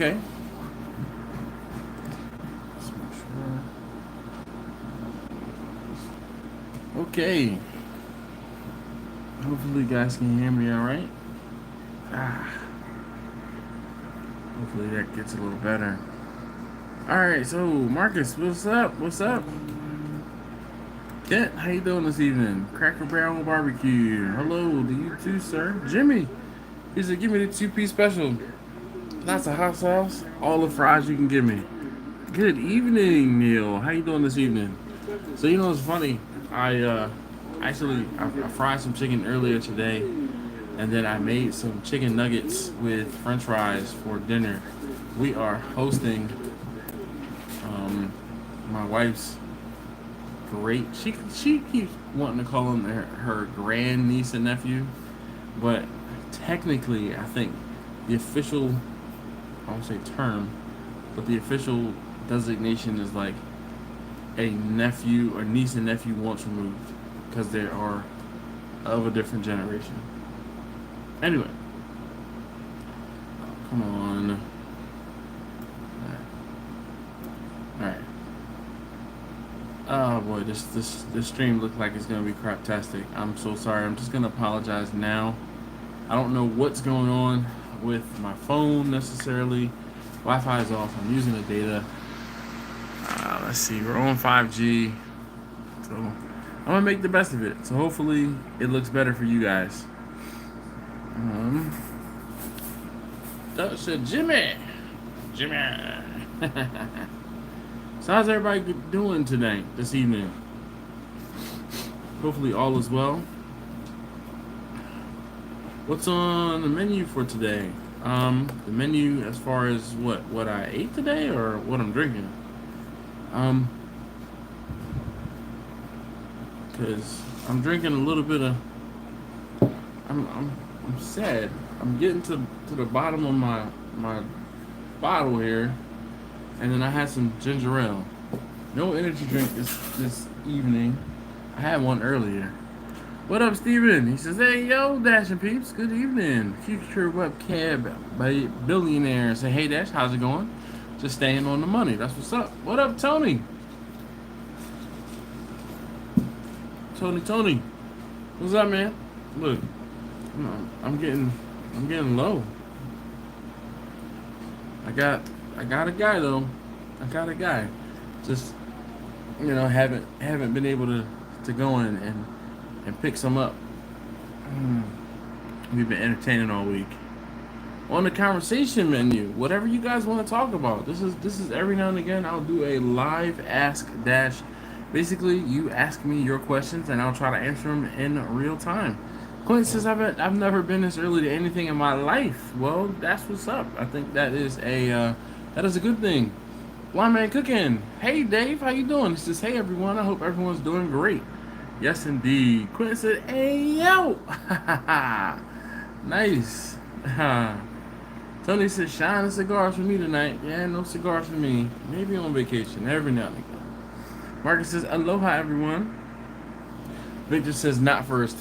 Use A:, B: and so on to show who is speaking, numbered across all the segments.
A: Okay. Okay. Hopefully you guys can hear me all right. Hopefully that gets a little better. All right, so Marcus, what's up? What's up? Kent, how you doing this evening? Cracker Barrel Barbecue. Hello to you too, sir. Jimmy, he said, give me the 2-piece special. Lots of hot sauce, all the fries you can give me. Good evening, Neil. How you doing this evening? So you know it's funny. I fried some chicken earlier today, and then I made some chicken nuggets with French fries for dinner. We are hosting my wife's she keeps wanting to call him her grand niece and nephew, but technically I think the official, I won't say term, but the official designation is like a nephew or niece and nephew once removed, because they are of a different generation. Anyway, come on. All right. Oh boy, this stream looked like it's gonna be craptastic. I'm so sorry. I'm just gonna apologize now. I don't know what's going on with my phone necessarily. Wi-Fi is off. I'm using the data. Let's see. We're on 5G, so I'm gonna make the best of it. So hopefully it looks better for you guys. So Jimmy. So how's everybody doing tonight, this evening? Hopefully all is well. What's on the menu for today? The menu as far as what I ate today or what I'm drinking. Because I'm drinking a little bit of. I'm sad. I'm getting to the bottom of my bottle here, and then I had some ginger ale. No energy drink this evening. I had one earlier. What up, Steven? He says, hey, yo, Dash and Peeps. Good evening. Future webcam billionaire. Say, hey, Dash, how's it going? Just staying on the money. That's what's up. What up, Tony? Tony. What's up, man? Look, I'm getting low. I got a guy, though. I got a guy. Just, haven't been able to go in and pick some up. We've been entertaining all week. On the conversation menu, whatever you guys want to talk about. This is every now and again I'll do a live ask dash. Basically, you ask me your questions and I'll try to answer them in real time. Quinn says I've never been this early to anything in my life. Well, that's what's up. I think that is a good thing. Blind Man Cooking. Hey Dave, how you doing? He says, hey everyone, I hope everyone's doing great. Yes indeed. Quentin said, hey yo. Nice. Tony said, shine the cigars for me tonight. Yeah, no cigars for me. Maybe on vacation, every now and again. Marcus says, aloha everyone. Victor says, not first.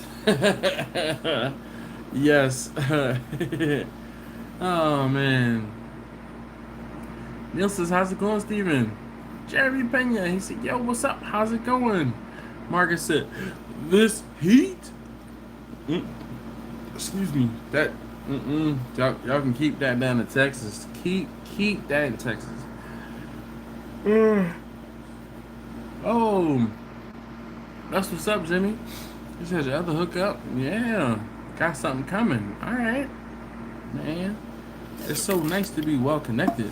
A: Yes. Oh man. Neil says, how's it going, Steven? Jeremy Pena, he said, yo, what's up? How's it going? Marcus said, this heat? Excuse me. That, y'all can keep that down in Texas. Keep that in Texas. Oh, that's what's up, Jimmy. He says, the other hookup? Yeah, got something coming. All right, man. It's so nice to be well connected.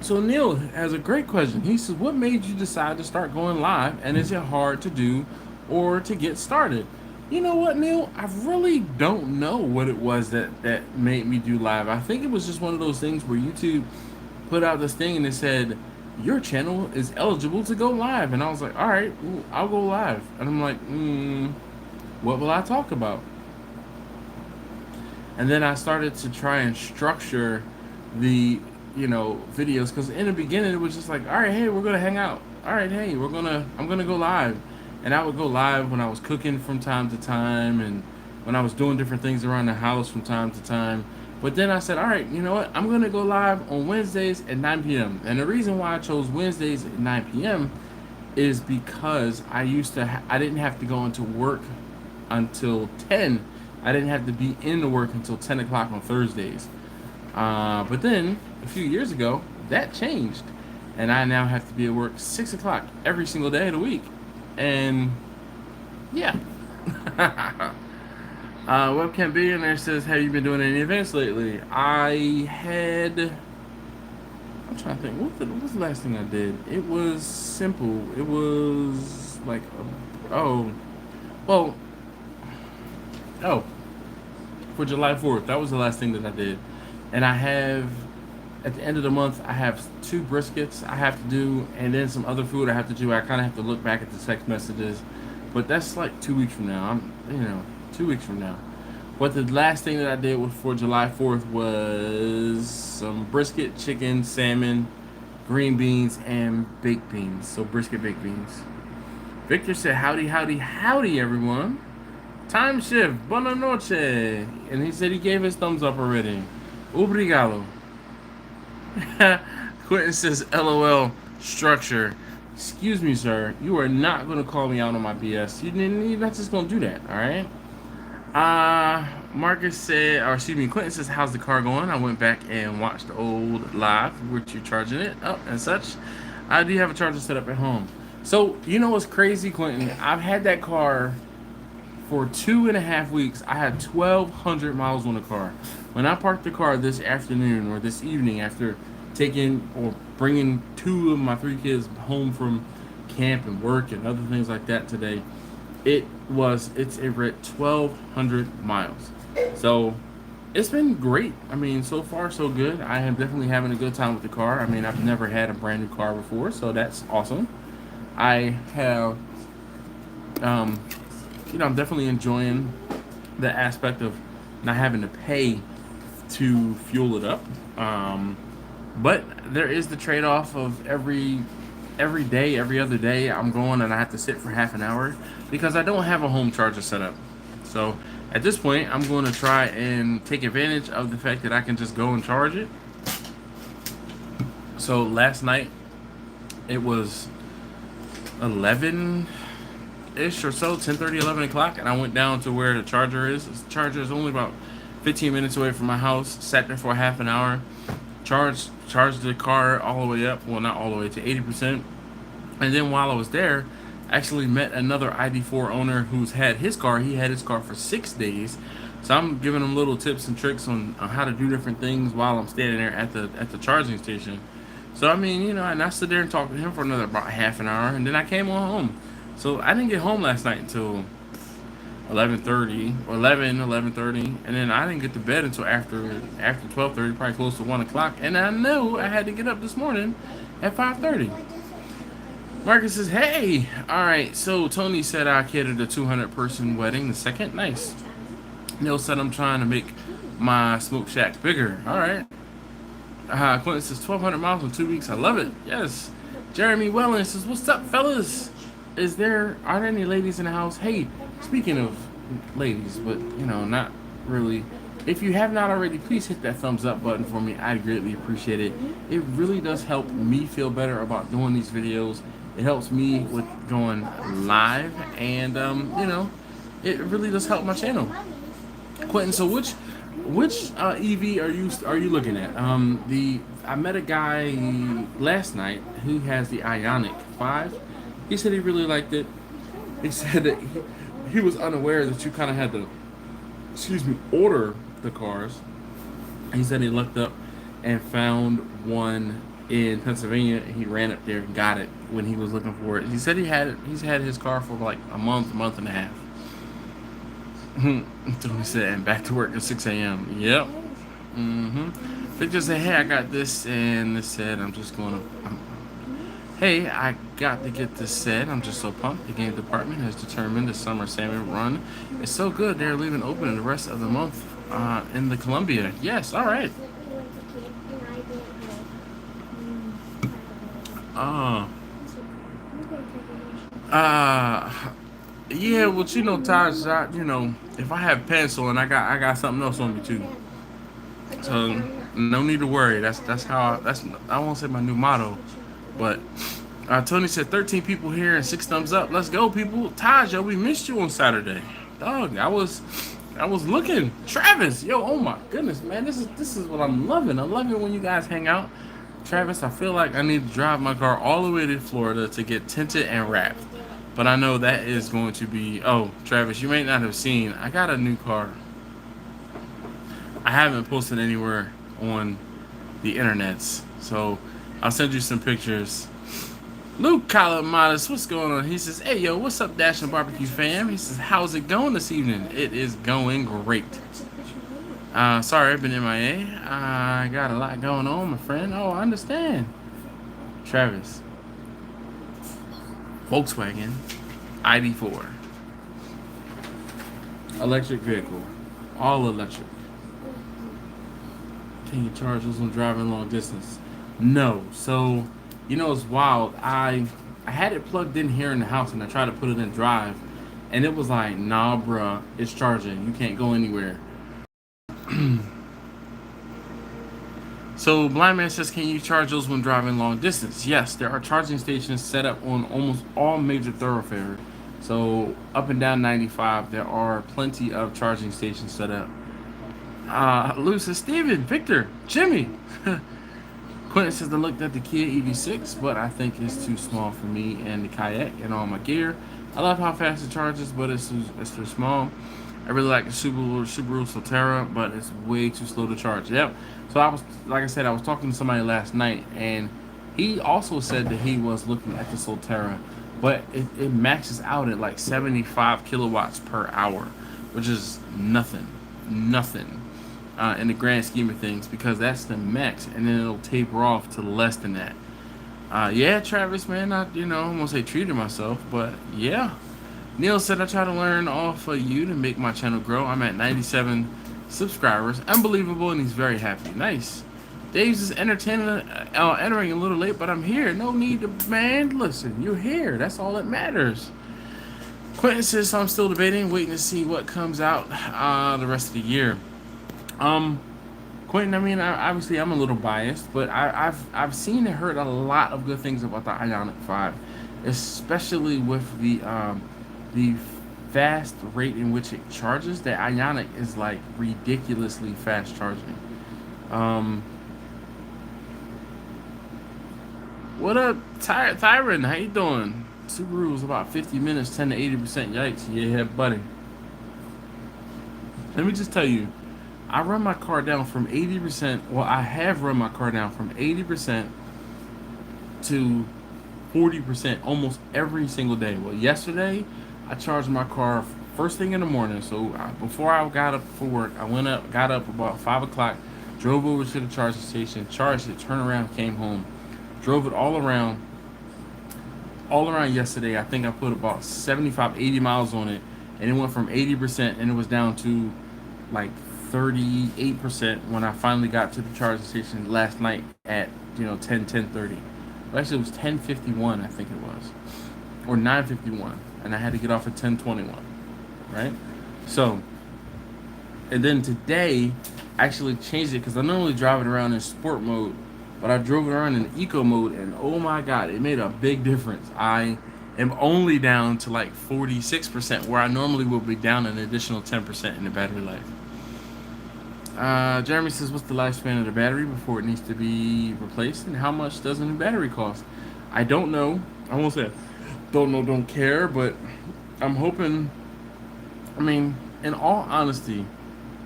A: So Neil has a great question. He says, what made you decide to start going live, and is it hard to do or to get started? You know what, Neil? I really don't know what it was that made me do live. I think it was just one of those things where YouTube put out this thing and it said, your channel is eligible to go live. And I was like, all right, I'll go live. And I'm like, what will I talk about? And then I started to try and structure the videos, because in the beginning it was just like, all right, hey, we're gonna hang out. All right, hey, I'm gonna go live. and I would go live when I was cooking from time to time, and when I was doing different things around the house from time to time. But then I said, all right, you know what? I'm gonna go live on Wednesdays at 9 p.m. And the reason why I chose Wednesdays at 9 p.m. is because I didn't have to go into work until 10. I didn't have to be in work until 10 o'clock on Thursdays. But then a few years ago, that changed, and I now have to be at work 6 o'clock every single day of the week. And yeah. Webcam Billionaire says, have you been doing any events lately? I'm trying to think, what was the last thing I did? It was simple. It was like, for July 4th. That was the last thing that I did. And I have, at the end of the month, I have 2 briskets I have to do, and then some other food I have to do. I kind of have to look back at the text messages, but that's like 2 weeks from now. 2 weeks from now. But the last thing that I did for July 4th was some brisket, chicken, salmon, green beans, and baked beans. So brisket, baked beans. Victor said, howdy, howdy, howdy, everyone. Time shift, buona noche. And he said he gave his thumbs up already. Obrigado. Quentin says, LOL, structure. Excuse me, sir. You are not going to call me out on my BS. You're not just going to do that, all right? Marcus said, or excuse me, Quentin says, how's the car going? I went back and watched the old live, which you're charging it up and such. I do have a charger set up at home. So, you know what's crazy, Quentin? I've had that car for 2.5 weeks. I had 1,200 miles on the car. When I parked the car this afternoon or this evening after taking or bringing 2 of my 3 kids home from camp and work and other things like that today, it read 1,200 miles. So it's been great. I mean, so far so good. I am definitely having a good time with the car. I mean, I've never had a brand new car before, so that's awesome. I have, I'm definitely enjoying the aspect of not having to pay to fuel it up. But there is the trade-off of every day, every other day, I'm going and I have to sit for half an hour because I don't have a home charger set up. So at this point, I'm going to try and take advantage of the fact that I can just go and charge it. So last night, it was 11-ish or so, 10:30, 11 o'clock, and I went down to where the charger is. The charger is only about 15 minutes away from my house. Sat there for half an hour, charged the car all the way up, well, not all the way, to 80%. And then while I was there, actually met another ID4 owner who's had his car. He had his car for 6 days. So I'm giving him little tips and tricks on how to do different things while I'm standing there at the charging station. So I mean, and I stood there and talked to him for another about half an hour, and then I came on home. So I didn't get home last night until 11:30 or 11:30, and then I didn't get to bed until after 12:30, probably close to 1 o'clock. And I knew I had to get up this morning at 5:30. Marcus says, hey, all right. So Tony said I catered a 200-person wedding. The second, nice. Neil said I'm trying to make my smoke shack bigger. All right. Quentin says 1,200 miles in 2 weeks. I love it. Yes. Jeremy Wellens says, what's up, fellas? Are there any ladies in the house? Hey, speaking of ladies, but not really. If you have not already, please hit that thumbs up button for me. I'd greatly appreciate it. It really does help me feel better about doing these videos. It helps me with going live, and it really does help my channel. Quentin, so which EV are you looking at? I met a guy last night who has the Ioniq 5. He said he really liked it. He said that he was unaware that you kind of had to, order the cars. He said he looked up and found one in Pennsylvania, and he ran up there and got it when he was looking for it. He said he's had his car for like a month and a half. So he said, and back to work at 6 a.m. Yep. Victor said, hey, I got this and this set. Hey, I got to get this set. I'm just so pumped. The game department has determined the summer salmon run is so good they're leaving open the rest of the month in the Columbia. Yes, all right. Yeah, well, you know, Taj, if I have pencil and I got something else on me too, so no need to worry. That's how I won't say my new motto, but Tony said 13 people here and 6 thumbs up. Let's go, people. Taj, yo, we missed you on Saturday. Dog, I was looking. Travis, yo, oh my goodness, man, this is what I'm loving. I love it when you guys hang out. Travis, I feel like I need to drive my car all the way to Florida to get tinted and wrapped. But I know that is going to be. Oh, Travis, you may not have seen. I got a new car. I haven't posted anywhere on the internets, so I'll send you some pictures. Luke Modest, what's going on? He says, "Hey yo, what's up, Dash and Barbecue fam?" He says, "How's it going this evening?" It is going great. Sorry, I've been MIA. I got a lot going on, my friend. Oh, I understand. Travis, Volkswagen ID4, electric vehicle, all electric. Can you charge this when driving long distance? No. So, it's wild. I had it plugged in here in the house and I tried to put it in drive, and it was like, nah, bruh, it's charging. You can't go anywhere. So, Blind Man says, can you charge those when driving long distance? Yes, there are charging stations set up on almost all major thoroughfares. So, up and down 95, there are plenty of charging stations set up. Lou says, Steven, Victor, Jimmy. Quentin says, I looked at the Kia EV6, but I think it's too small for me and the kayak and all my gear. I love how fast it charges, but it's too small. I really like the Subaru Solterra, but it's way too slow to charge. Yep. So like I said, I was talking to somebody last night, and he also said that he was looking at the Solterra, but it maxes out at like 75 kilowatts per hour, which is nothing in the grand scheme of things, because that's the max, and then it'll taper off to less than that. Yeah, Travis, man, I won't say treated myself, but yeah. Neil said, I try to learn off of you to make my channel grow. I'm at 97 subscribers. Unbelievable, and he's very happy. Nice. Dave's is entering a little late, but I'm here. No need to, man. Listen, you're here. That's all that matters. Quentin says, I'm still debating, waiting to see what comes out the rest of the year. Quentin, I mean, obviously I'm a little biased, but I've seen and heard a lot of good things about the Ioniq 5, especially with the fast rate in which it charges. The Ioniq is like ridiculously fast charging. What up, Tyron? How you doing? Subaru was about 50 minutes, 10 to 80%. Yikes, yeah, buddy. Let me just tell you, I run my car down from 80%. Well, I have run my car down from 80% to 40% almost every single day. Well, yesterday, I charged my car first thing in the morning. So before I got up for work, got up about 5 o'clock, drove over to the charging station, charged it, turned around, came home, drove it all around yesterday. I think I put about 75, 80 miles on it, and it went from 80% and it was down to like 38% when I finally got to the charging station last night at 10:30. Actually, it was 10:51, I think it was, or 9:51, and I had to get off at 10:21, right? So, and then today, I actually changed it because I normally drive it around in sport mode, but I drove it around in eco mode, and oh my god, it made a big difference. I am only down to like 46%, where I normally will be down an additional 10% in the battery life. Jeremy says, what's the lifespan of the battery before it needs to be replaced, and how much does a new battery cost? I don't know. I won't say don't know, don't care, but I'm hoping, I mean, in all honesty,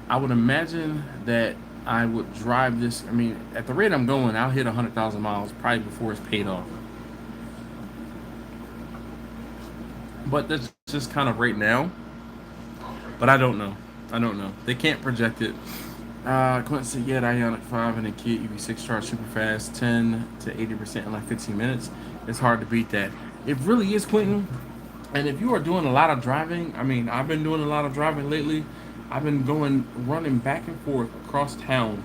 A: I would imagine that I would drive this, I mean, at the rate I'm going, I'll hit 100,000 miles probably before it's paid off. But that's just kind of right now. But I don't know. They can't project it. Quentin said, yeah, the Ioniq 5 and the Kia EV6 charge super fast, 10 to 80% in like 15 minutes. It's hard to beat that. It really is, Quentin. And if you are doing a lot of driving, I mean, I've been doing a lot of driving lately. I've been running back and forth across town.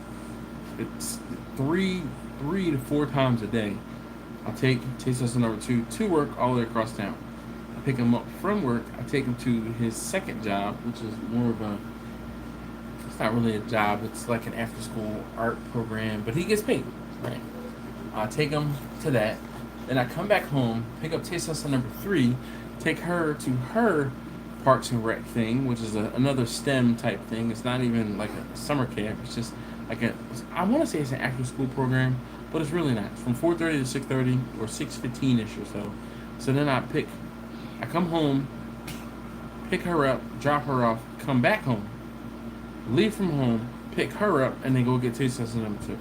A: It's three to four times a day. I'll take taste lesson number 2 to work all the way across town. pick him up from work. I take him to his second job, which is more of a, it's not really a job, it's like an after school art program, but he gets paid, right? I take him to that. Then I come back home, pick up taste tester number 3, take her to her Parks and Rec thing, which is another STEM type thing. It's not even like a summer camp. It's just like I want to say it's an after school program, but it's really not. It's from 4:30 to 6:30 or 6:15ish or so. So then I come home, pick her up, drop her off, come back home, leave from home, pick her up, and then go get taste tester number 2.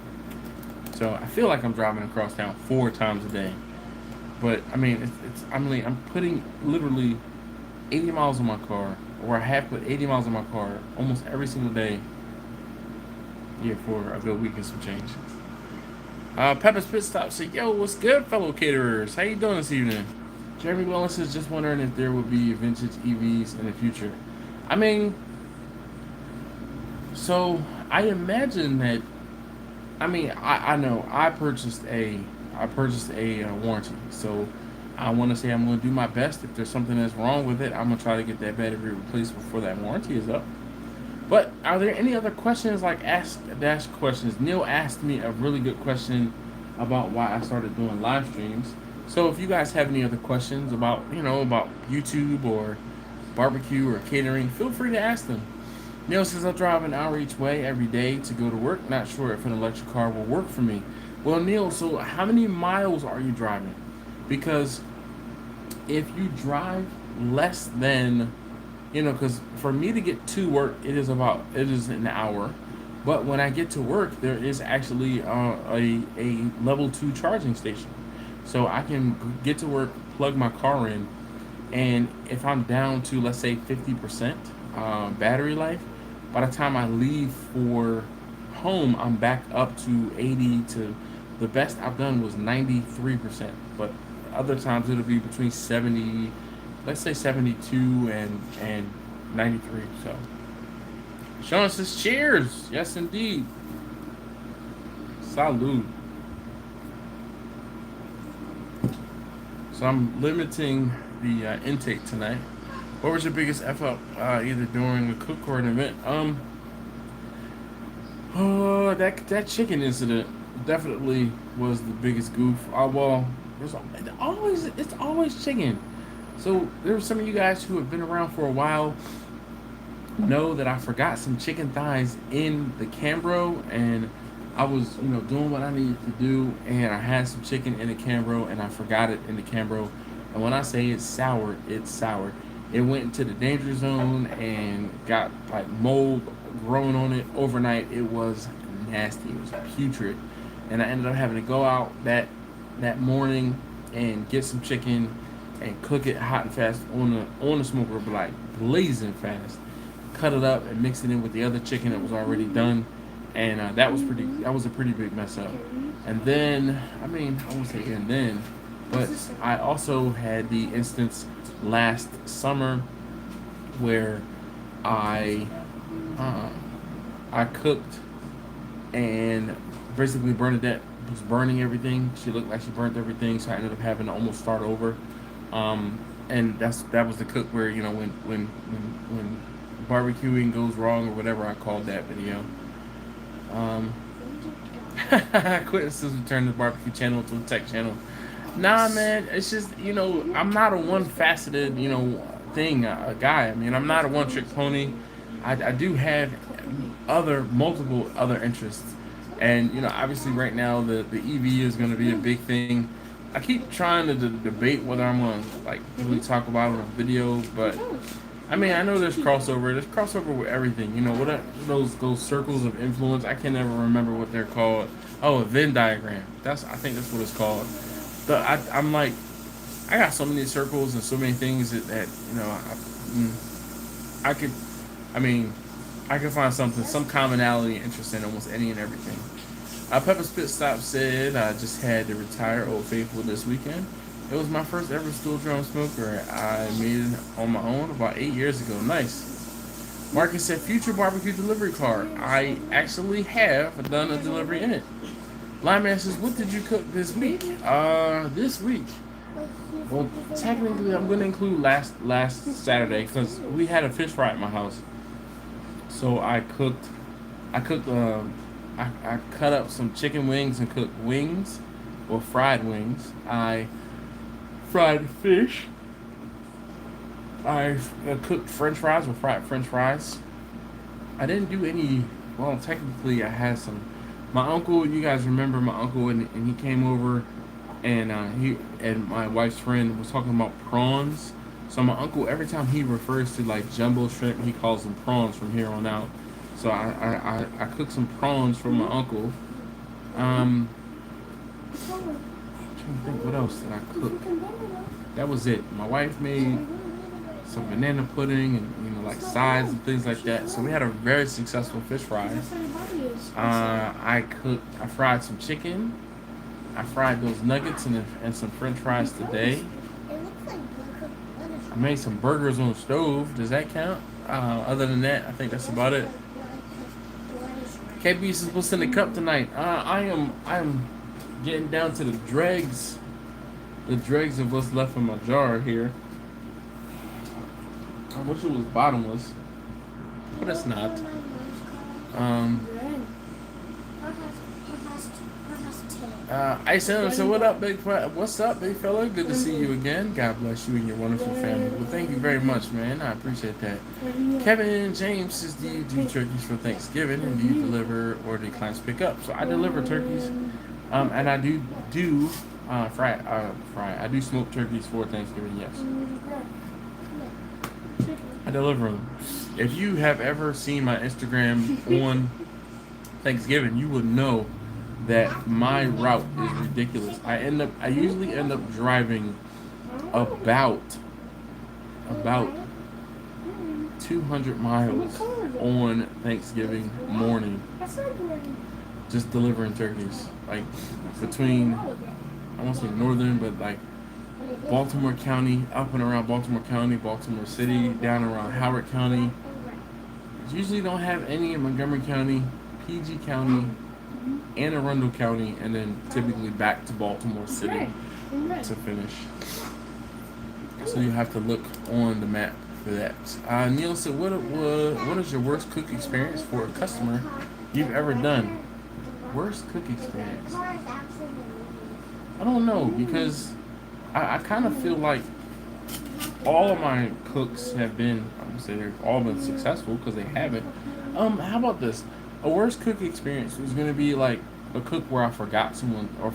A: So I feel like I'm driving across town 4 times a day. But I mean, I'm putting literally 80 miles on my car, or I have put 80 miles on my car almost every single day. Yeah, for a good week and some change. Peppa's Pit Stop said, "Yo, what's good, fellow caterers? How you doing this evening?" Jeremy Willis is just wondering if there would be vintage EVs in the future. I mean, so I imagine that. I mean, I know I purchased a warranty, so I want to say I'm going to do my best. If there's something that's wrong with it, I'm going to try to get that battery replaced before that warranty is up. But are there any other questions, like Ask Dash questions? Neil asked me a really good question about why I started doing live streams. So if you guys have any other questions about, about YouTube or barbecue or catering, feel free to ask them. Neil says, "I drive an hour each way every day to go to work. Not sure if an electric car will work for me." Well, Neil, so how many miles are you driving? Because if you drive less than, because for me to get to work, it is an hour. But when I get to work, there is actually a level 2 charging station. So I can get to work, plug my car in, and if I'm down to, let's say, 50% battery life, by the time I leave for home, I'm back up to 80 to, the best I've done was 93%. But other times it'll be between 70, let's say 72 and 93. So Sean says, "Cheers." Yes, indeed. Salud. So I'm limiting the intake tonight. What was your biggest F up, either during a cook or an event? That chicken incident definitely was the biggest goof. Well, it's always chicken. So there were some of you guys who have been around for a while know that I forgot some chicken thighs in the Cambro, and I was, doing what I needed to do, and I had some chicken in the Cambro, and I forgot it in the Cambro. And when I say it's sour, it's sour. It went into the danger zone and got like mold growing on it overnight. It was nasty. It was putrid, and I ended up having to go out that morning and get some chicken and cook it hot and fast on the smoker, but like blazing fast. Cut it up and mix it in with the other chicken that was already done, and that was a pretty big mess up. And then, I won't say and then, but I also had the instance last summer where I cooked and basically Bernadette was burning everything. She looked like she burnt everything, so I ended up having to almost start over. And that was the cook where, when barbecuing goes wrong or whatever I called that video. Quentin says we turned the barbecue channel to a tech channel. Nah, man, it's just, I'm not a one-faceted, guy. I'm not a one-trick pony. I do have multiple other interests. And, obviously right now the EV is going to be a big thing. I keep trying to debate whether I'm going to, really talk about it on video, but, I know there's crossover. There's crossover with everything. What are those circles of influence? I can never remember what they're called. Oh, a Venn diagram. I think that's what it's called. I got so many circles and so many things that I could find some commonality and interest in almost any and everything. Peppa's Pit Stop said, "I just had to retire Old Faithful this weekend. It was my first ever stool drum smoker. I made it on my own about 8 years ago." Nice. Marcus said, "Future barbecue delivery car. I actually have done a delivery in it." Lineman says, "What did you cook this week?" This week Well, technically, I'm gonna include last Saturday because we had a fish fry at my house. So I cooked I cut up some chicken wings and cooked wings, or fried wings. I fried fish. I cooked French fries, or fried French fries. I didn't do any. Well, technically, I had some. My uncle, you guys remember my uncle, and he came over, and he and my wife's friend was talking about prawns. So my uncle, every time he refers to like jumbo shrimp, he calls them prawns from here on out. So I cooked some prawns for my uncle. I'm trying to think what else did I cook. That was it. My wife made some banana pudding and like sides and things like that. So we had a very successful fish fries. I fried some chicken. I fried those nuggets and some French fries today. I made some burgers on the stove. Does that count? Other than that, I think that's about it. KB is supposed to send a cup tonight. I am getting down to the dregs of what's left in my jar here. I wish it was bottomless, but it's not. Ice so what up, what's up, big fella? Good to see you again. God bless you and your wonderful family. Well, thank you very much, man. I appreciate that. Kevin James says, do you do turkeys for Thanksgiving, and do you deliver or do clients pick up? So I deliver turkeys, and I do fry. I do smoke turkeys for Thanksgiving. Yes, I deliver them. If you have ever seen my Instagram on Thanksgiving, you would know that my route is ridiculous. I usually end up driving about 200 miles on Thanksgiving morning, just delivering turkeys. Like between, I won't say northern, but like Baltimore County, up and around Baltimore County, Baltimore City, down around Howard County. Usually don't have any in Montgomery County, PG County, Anne Arundel County, and then typically back to Baltimore City to finish. So you have to look on the map for that. Neil said, what is your worst cook experience for a customer you've ever done? Worst cook experience? I don't know, because I kind of feel like all of my cooks have been, I'm gonna say they've all been successful, because they haven't. How about this? A worst cook experience was gonna be like a cook where I forgot something. I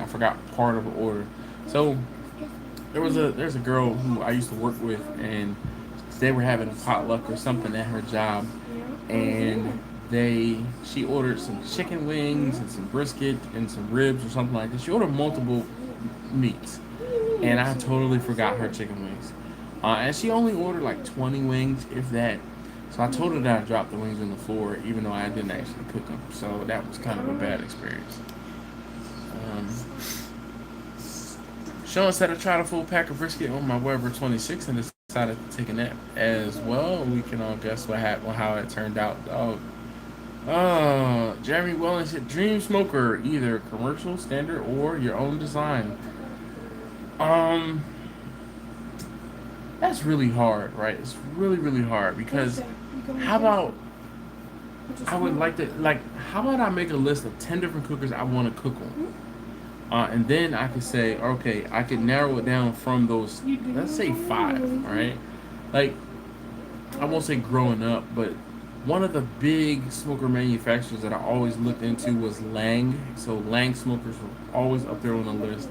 A: forgot part of an order. So there's a girl who I used to work with, and they were having a potluck or something at her job, and she ordered some chicken wings and some brisket and some ribs or something like that. She ordered multiple meats, and I totally forgot her chicken wings. And she only ordered like 20 wings, if that. So I told her that I dropped the wings on the floor, even though I didn't actually cook them. So that was kind of a bad experience. Sean said I tried a full pack of brisket on my Weber 26 and decided to take a nap as well. We can all guess what happened, how it turned out. Jeremy Welling said Dream Smoker, either commercial, standard, or your own design. That's really hard, right? It's really, really hard, because how about how about I make a list of 10 different cookers I want to cook on? And then I could say, okay, I could narrow it down from those, let's say 5, right? Like, I won't say growing up, but one of the big smoker manufacturers that I always looked into was Lang. So Lang smokers were always up there on the list.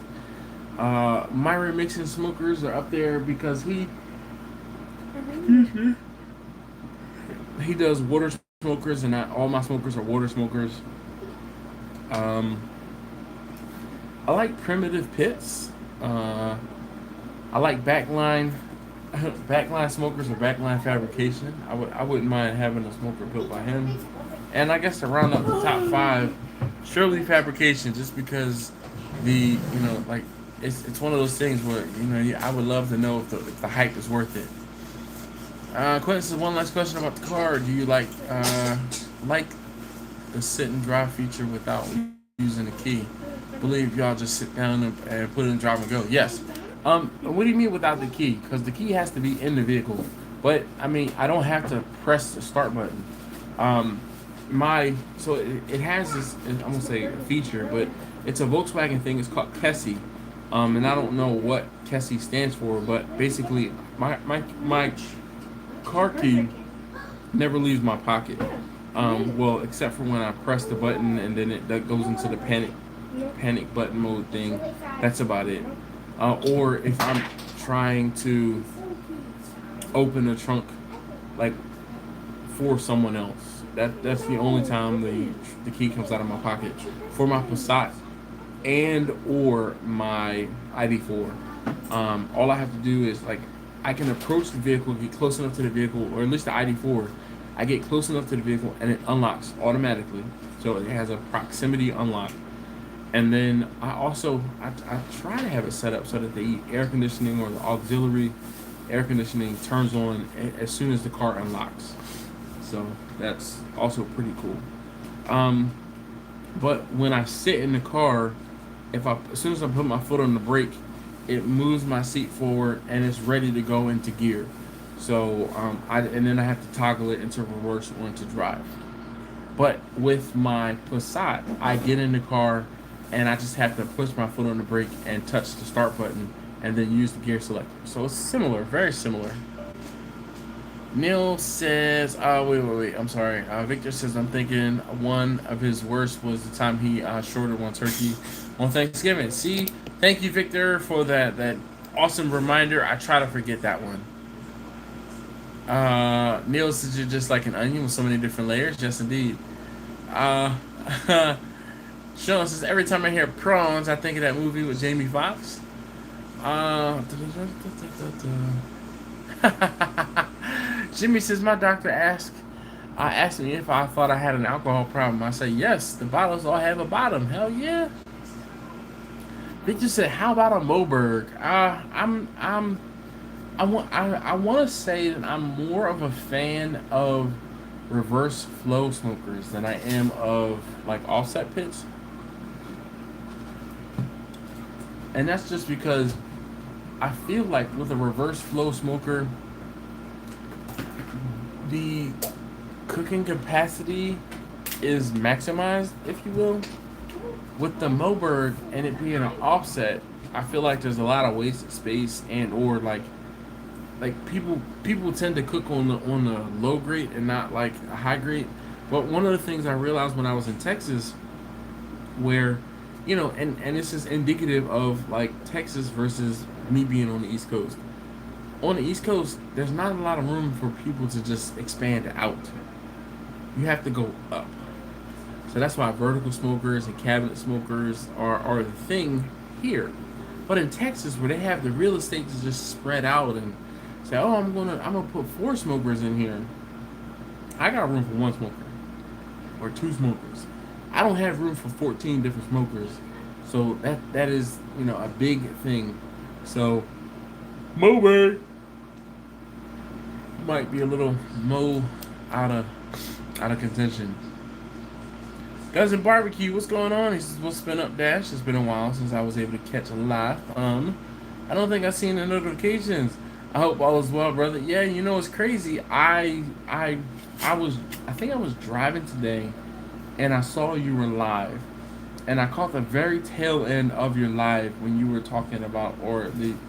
A: Myron Mixon smokers are up there because he does water smokers, and not all my smokers are water smokers. I like Primitive Pits. I like Backline smokers or Backline Fabrication. I wouldn't mind having a smoker built by him. And I guess to round up the top 5, Shirley Fabrication, just because it's one of those things where I would love to know if the hype is worth it. Quentin says, one last question about the car. Do you like the sit and drive feature without using the key? believe y'all just sit down and put it in drive and go. Yes. What do you mean without the key? Because the key has to be in the vehicle. But I mean, I don't have to press the start button. Um, it has this, I'm gonna say a feature, but it's a Volkswagen thing. It's called Kessie, and I don't know what Kessie stands for, but basically my car key never leaves my pocket. Well, except for when I press the button and then that goes into the panic button mode thing. That's about it. Or if I'm trying to open the trunk, like for someone else, that's the only time the key comes out of my pocket. For my Passat and or my ID4, all I have to do is like I can approach the vehicle, get close enough to the vehicle, or at least the ID4. I get close enough to the vehicle and it unlocks automatically. So it has a proximity unlock. And then I try to have it set up so that the air conditioning or the auxiliary air conditioning turns on as soon as the car unlocks. So that's also pretty cool. But when I sit in the car, as soon as I put my foot on the brake, it moves my seat forward and it's ready to go into gear. So and then I have to toggle it into reverse or into drive. But with my Passat, I get in the car and I just have to push my foot on the brake and touch the start button and then use the gear selector. So it's similar, very similar. Neil says, wait, I'm sorry. Victor says, I'm thinking one of his worst was the time he shorted one turkey on Thanksgiving. See, thank you, Victor, for that awesome reminder. I try to forget that one. Neil says, you're just like an onion with so many different layers. Yes, indeed. Sean says, every time I hear prawns, I think of that movie with Jamie Foxx. Jimmy says, my doctor asked me if I thought I had an alcohol problem. I say, yes, the bottles all have a bottom. Hell yeah. Victor said, how about a Moberg? I want to say that I'm more of a fan of reverse flow smokers than I am of like offset pits. And that's just because I feel like with a reverse flow smoker, the cooking capacity is maximized, if you will. With the Moberg and it being an offset, I feel like there's a lot of wasted space and or like people tend to cook on the low grade and not like a high grade. But one of the things I realized when I was in Texas, where and this is indicative of like Texas versus me being on the East Coast. On the East Coast, there's not a lot of room for people to just expand out. You have to go up. So that's why vertical smokers and cabinet smokers are the thing here. But in Texas, where they have the real estate to just spread out and say, oh, I'm gonna put 4 smokers in here. I got room for 1 smoker or 2 smokers. I don't have room for 14 different smokers. So that is a big thing. So Moberg might be a little out of contention. Guns and Barbecue, what's going on? He says, what's been up, Dash? It's been a while since I was able to catch a live. I don't think I've seen the notifications. I hope all is well, brother. Yeah, it's crazy. I think I was driving today and I saw you were live. And I caught the very tail end of your live when you were talking about,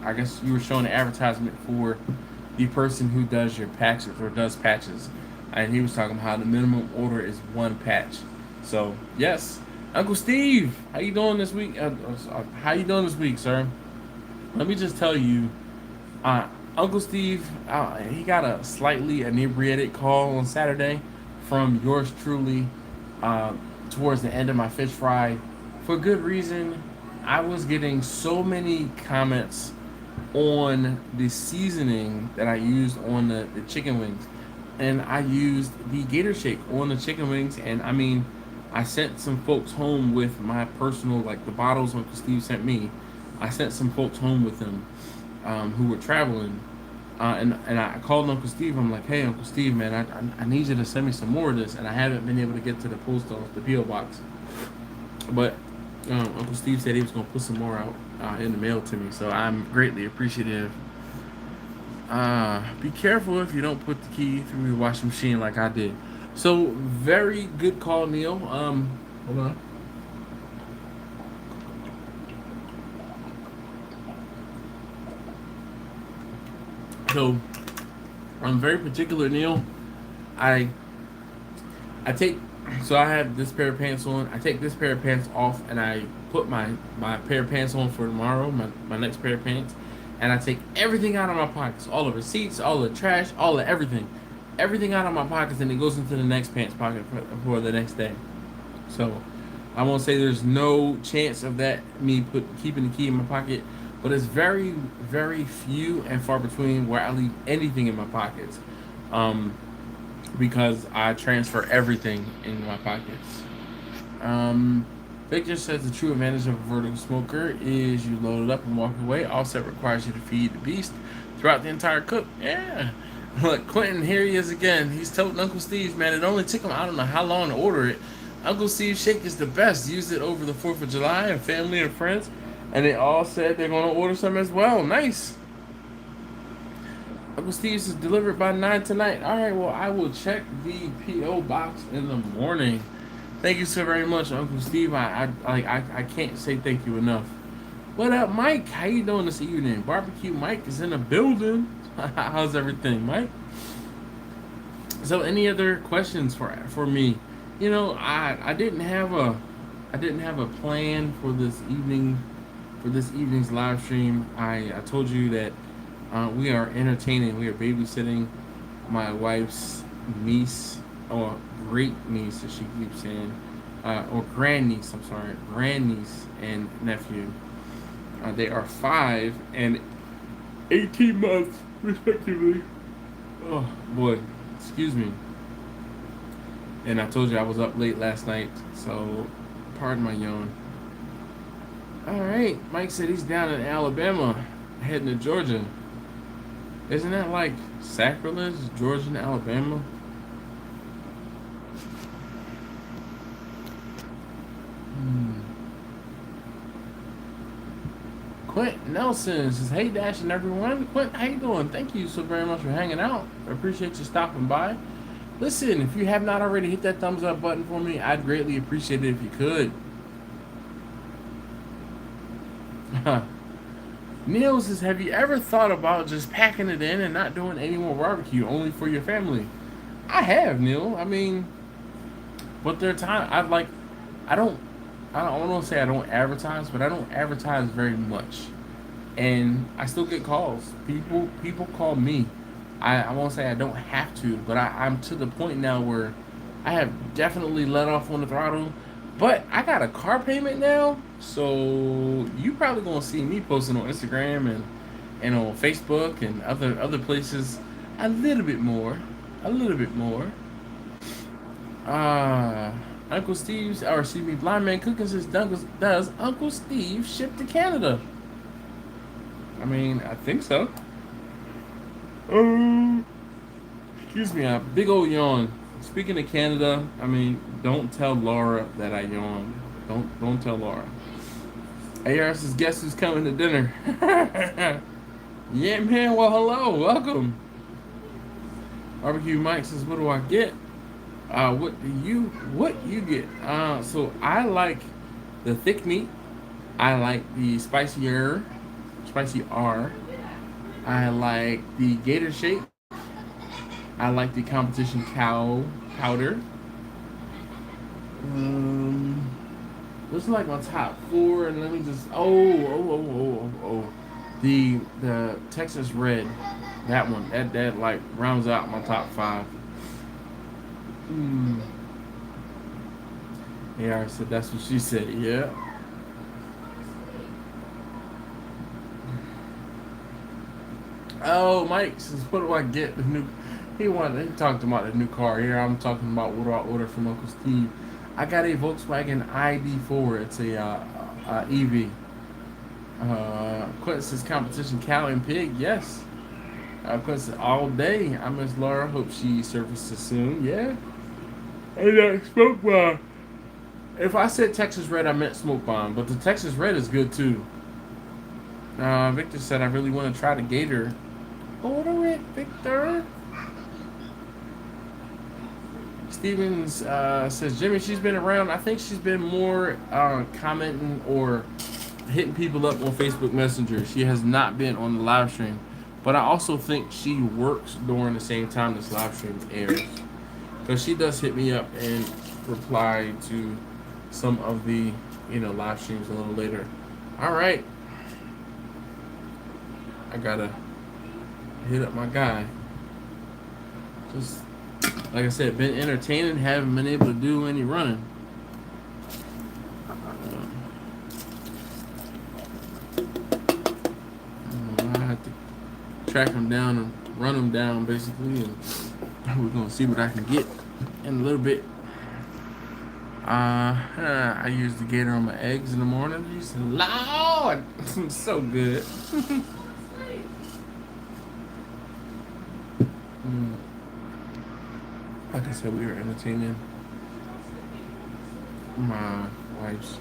A: I guess you were showing an advertisement for the person who does your patches or does patches. And he was talking about how the minimum order is 1 patch. So, yes. Uncle Steve, how you doing this week? How you doing this week, sir? Let me just tell you, Uncle Steve, he got a slightly inebriated call on Saturday from yours truly towards the end of my fish fry. For good reason. I was getting so many comments on the seasoning that I used on the chicken wings. And I used the Gator Shake on the chicken wings. And I mean, I sent some folks home with my personal, like the bottles Uncle Steve sent me. I sent some folks home with them who were traveling. And I called Uncle Steve. I'm like, hey, Uncle Steve, man, I need you to send me some more of this. And I haven't been able to get to the post office, the P.O. box. But Uncle Steve said he was gonna put some more out in the mail to me, so I'm greatly appreciative. Be careful if you don't put the key through the washing machine like I did. So very good call, Neil. Hold on. So I'm very particular, Neil. I I take so I have this pair of pants on. I take this pair of pants off and I put my pair of pants on for tomorrow, my next pair of pants, and I take everything out of my pockets, all the receipts, all the trash, all the everything out of my pockets, and it goes into the next pants pocket for the next day. So I won't say there's no chance of that me keeping the key in my pocket, but it's very very few and far between where I leave anything in my pockets. Um, because I transfer everything in my pockets. Victor says the true advantage of a vertical smoker is you load it up and walk away. Offset requires you to feed the beast throughout the entire cook. Yeah. Look, Quentin, here he is again. He's told Uncle Steve, man, it only took him, I don't know how long to order it. Uncle Steve's shake is the best. Used it over the 4th of July and family and friends. And they all said they're going to order some as well. Nice. Uncle Steve's is delivered by 9 tonight. All right, well, I will check the P.O. box in the morning. Thank you so very much, Uncle Steve. I can't say thank you enough. What up, Mike? How you doing this evening? Barbecue Mike is in the building. How's everything, Mike? So, any other questions for me? You know, I didn't have a plan for this evening's live stream. I told you that we are entertaining. We are babysitting my wife's niece, or great niece, as she keeps saying, or grandniece. I'm sorry, grandniece and nephew. They are 5 and 18 months, respectively. Oh boy, excuse me. And I told you I was up late last night, so pardon my yawn. All right, Mike said he's down in Alabama, heading to Georgia. Isn't that like sacrilege, Georgia and Alabama? Quint Nelson says, hey Dash and everyone. Quint, how you doing? Thank you so very much for hanging out. I appreciate you stopping by. Listen, if you have not already hit that thumbs up button for me, I'd greatly appreciate it if you could. Neil says, have you ever thought about just packing it in and not doing any more barbecue, only for your family? I have, Neil. I mean, but there are times I don't want to say I don't advertise, but I don't advertise very much, and I still get calls. People call me. I won't say I don't have to, but I'm to the point now where I have definitely let off on the throttle. But I got a car payment now, so you probably gonna see me posting on Instagram and on Facebook and other places a little bit more. Uncle Steve's, or excuse me, Blind Man Cooking says, does Uncle Steve ship to Canada? I mean, I think so. Excuse me, a big old yawn. Speaking of Canada, I mean, don't tell Laura that I yawned. Don't tell Laura. AR says, guess who's coming to dinner? Yeah, man. Well, hello, welcome. Barbecue Mike says, what do I get? What you get? So I like the thick meat. I like the spicy R. I like the gator shake. I like the competition cow powder. Those are like my top 4, and let me just the Texas Red, that one that like rounds out my top 5. Yeah, so that's what she said. Yeah. Oh, Mike says, what do I get? The new. He talked about the new car. Here I'm talking about what do I order from Uncle Steve. I got a Volkswagen ID4. It's a EV. Quentin says competition cow and pig. Yes. Quentin says all day. I miss Laura. Hope she surfaces soon. Yeah. And I spoke If I said Texas Red, I meant Smoke Bomb, but the Texas Red is good too. Victor said, I really want to try the Gator. Order it, Victor. Stevens says, Jimmy, she's been around. I think she's been more commenting or hitting people up on Facebook Messenger. She has not been on the live stream. But I also think she works during the same time this live stream airs. Because she does hit me up and reply to some of the, live streams a little later. All right. I gotta hit up my guy. Just, like I said, been entertaining, haven't been able to do any running. I have to track him down and run him down, basically, and we're gonna see what I can get in a little bit. I use the Gator on my eggs in the morning. He's Lord, so good. Like I said, we were entertaining my wife's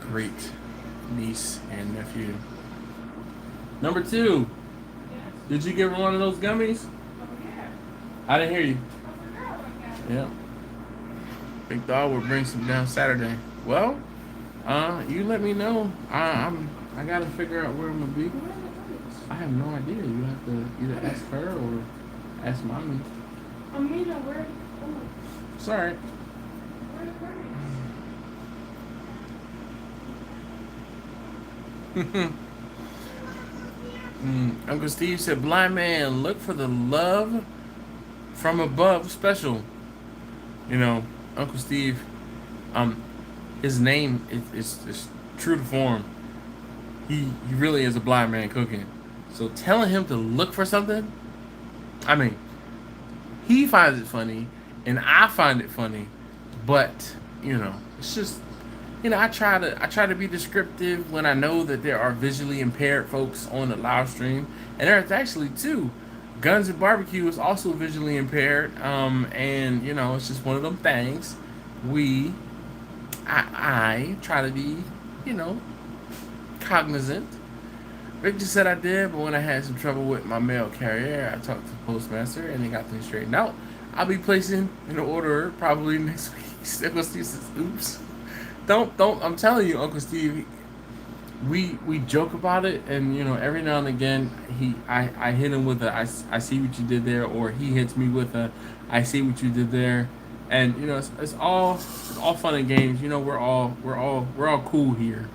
A: great niece and nephew. Number 2, did you give her one of those gummies? I didn't hear you. Yeah. Big Dog will bring some down Saturday. Well, you let me know. I gotta figure out where I'm gonna be. I have no idea. You have to either ask her or ask mommy.
B: Amina, where?
A: It's all right. Uncle Steve said, blind man, look for the love from above special. Uncle Steve, his name is true to form. He really is a blind man cooking. So telling him to look for something, I mean, he finds it funny, and I find it funny, but it's just, I try to be descriptive when I know that there are visually impaired folks on the live stream, and there's actually 2. Guns and Barbecue is also visually impaired, and it's just one of them things. I try to be, cognizant. Victor said I did, but when I had some trouble with my mail carrier, I talked to the postmaster and they got things straightened out. I'll be placing an order probably next week. Uncle Steve says, oops. Don't, I'm telling you, Uncle Steve, we joke about it, and every now and again I hit him with I see what you did there, or he hits me with I see what you did there, and it's all fun and games. We're all cool here,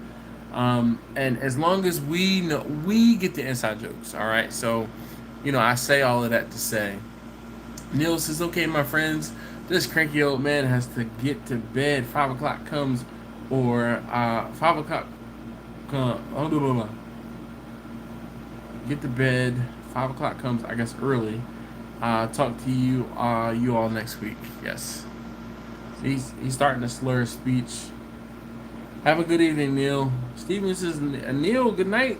A: and as long as we get the inside jokes, all right. So I say all of that to say, Neil says, okay, my friends, this cranky old man has to get to bed. 5 o'clock comes, or 5 o'clock. Get to bed. 5 o'clock comes, I guess, early. Talk to you all next week. Yes. He's starting to slur his speech. Have a good evening, Neil. Steven says, Neil, good night.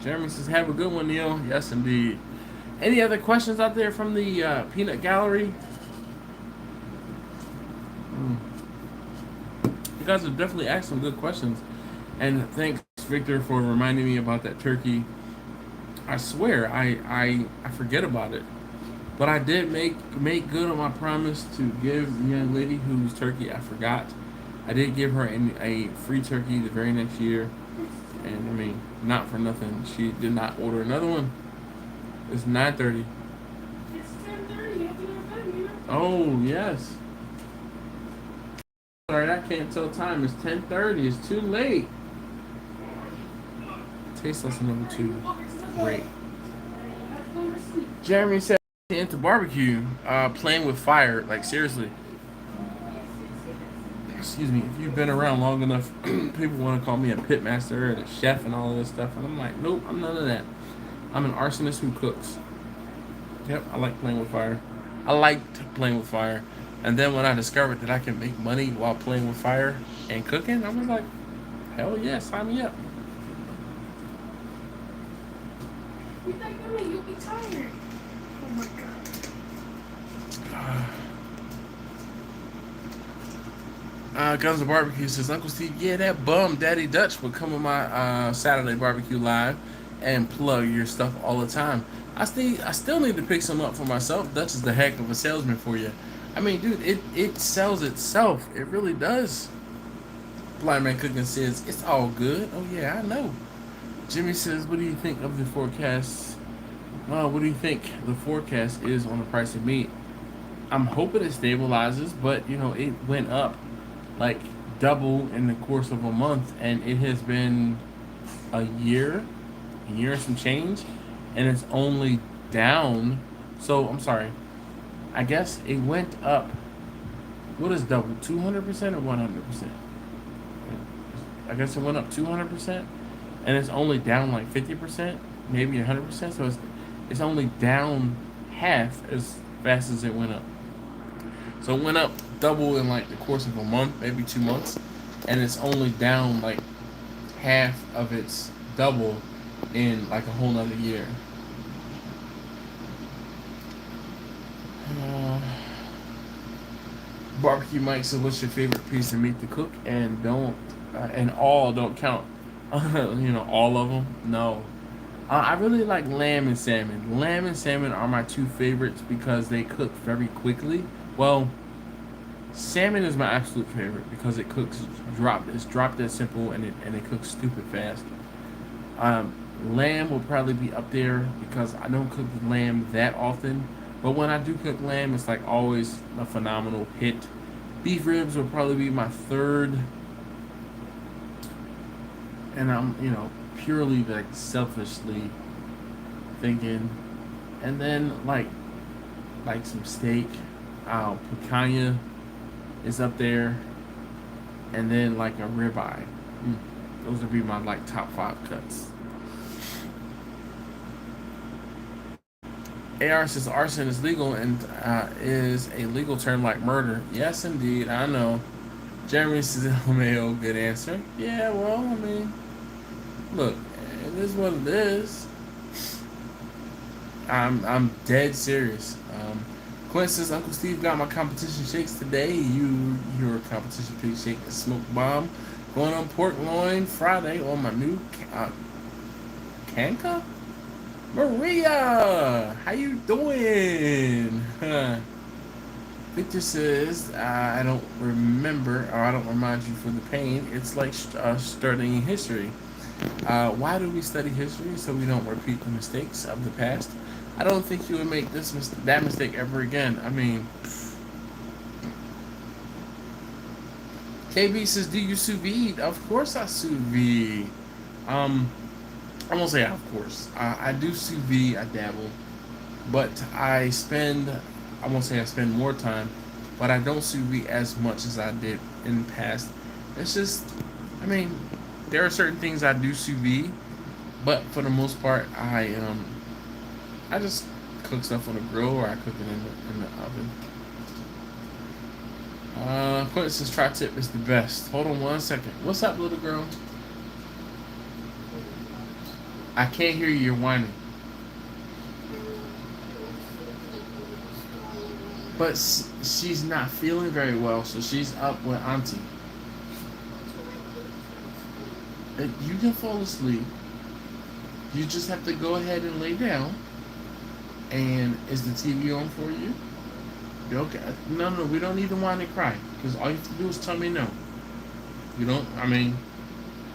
A: Jeremy says, have a good one, Neil. Yes, indeed. Any other questions out there from the Peanut Gallery? You guys have definitely asked some good questions. And thanks, Victor, for reminding me about that turkey. I swear, I forget about it. But I did make good on my promise to give the young lady whose turkey I forgot. I did give her a free turkey the very next year. And, I mean, not for nothing. She did not order another one. It's 9:30.
B: It's 10:30. You have to go to bed, you know?
A: Oh, yes. Sorry, I can't tell time. It's 10:30. It's too late. Taste lesson number 2. Great. Jeremy said into barbecue, playing with fire. Like, seriously. Excuse me. If you've been around long enough, people want to call me a pit master and a chef and all of this stuff. And I'm like, nope, I'm none of that. I'm an arsonist who cooks. Yep, I like playing with fire. I liked playing with fire. And then when I discovered that I can make money while playing with fire and cooking, I was like, hell yeah, sign me up.
B: Eat that gummy, you'll be tired. Oh my god.
A: Guns of Barbecue says, Uncle Steve, yeah, that bum Daddy Dutch would come on my Saturday barbecue live and plug your stuff all the time. I still need to pick some up for myself. Dutch is the heck of a salesman for you. I mean, dude, it sells itself. It really does. Blind Man Cooking says, it's all good. Oh, yeah, I know. Jimmy says, what do you think of the forecast? What do you think the forecast is on the price of meat? I'm hoping it stabilizes, but, you know, it went up like double in the course of a month, and it has been a year and some change, and it's only down. So, I'm sorry. I guess it went up. What is double? 200% or 100%? I guess it went up 200%, and it's only down like 50%, maybe 100%. So it's only down half as fast as it went up. So it went up double in like the course of a month, maybe 2 months, and it's only down like half of its double in like a whole nother year. Barbecue Mike said, "What's your favorite piece of meat to cook?" And don't count. You know, all of them. No, I really like lamb and salmon. Lamb and salmon are my two favorites because they cook very quickly. Well, salmon is my absolute favorite because it cooks it's drop dead simple, and it cooks stupid fast. Lamb will probably be up there because I don't cook lamb that often, but when I do cook lamb, it's like always a phenomenal hit. Beef ribs will probably be my third, and I'm, you know, purely like selfishly thinking, and then like some steak. Picanha is up there, and then like a ribeye. Those would be my like top 5 cuts. AR says arson is legal and is a legal term like murder. Yes, indeed, I know. Jeremy says, LMAO, good answer. Yeah, well, I mean, look, it is what it is. I'm dead serious. Quinn says, Uncle Steve got my competition shakes today. Your competition pig shake is smoke bomb. Going on pork loin Friday on my new Kanka? Maria, how you doing? Victor says, I don't remember, or I don't remind you for the pain. It's like studying history. Why do we study history? So we don't repeat the mistakes of the past. I don't think you would make that mistake ever again. I mean, KB says, do you sous vide? Of course I sous vide. I won't say of course. I do sous vide, I dabble. But I won't say I spend more time, but I don't sous vide as much as I did in the past. It's just, I mean, there are certain things I do sous vide, but for the most part, I just cook stuff on the grill, or I cook it in the oven. Quentin says tri-tip is the best. Hold on 1 second. What's up, little girl? I can't hear you. You're whining. But she's not feeling very well, so she's up with Auntie. You can fall asleep. You just have to go ahead and lay down. And is the TV on for you? Okay. No, we don't need to whine and cry. Because all you have to do is tell me no. You don't, I mean,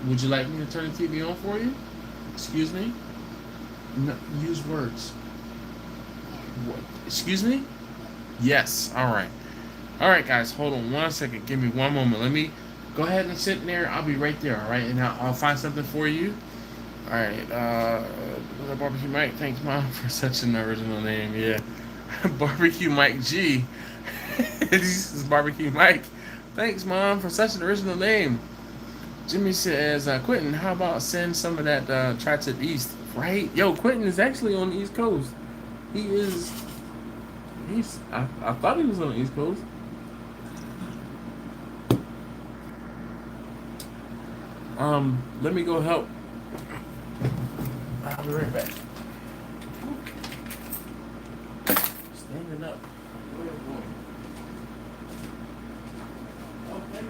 A: would you like me to turn the TV on for you? Excuse me? No, use words. What? Excuse me? Yes. All right. All right, guys. Hold on 1 second. Give me 1 moment. Let me go ahead and sit in there. I'll be right there. All right. And I'll find something for you. All right. Barbecue Mike. Thanks, Mom, for such an original name. Yeah. Barbecue Mike G. This is Barbecue Mike. Thanks, Mom, for such an original name. Jimmy says, Quentin, how about send some of that tri-tip east? Right? Yo, Quentin is actually on the East Coast. I thought he was on the East Coast. Let me go help. I'll be right back. Standing up. Okay.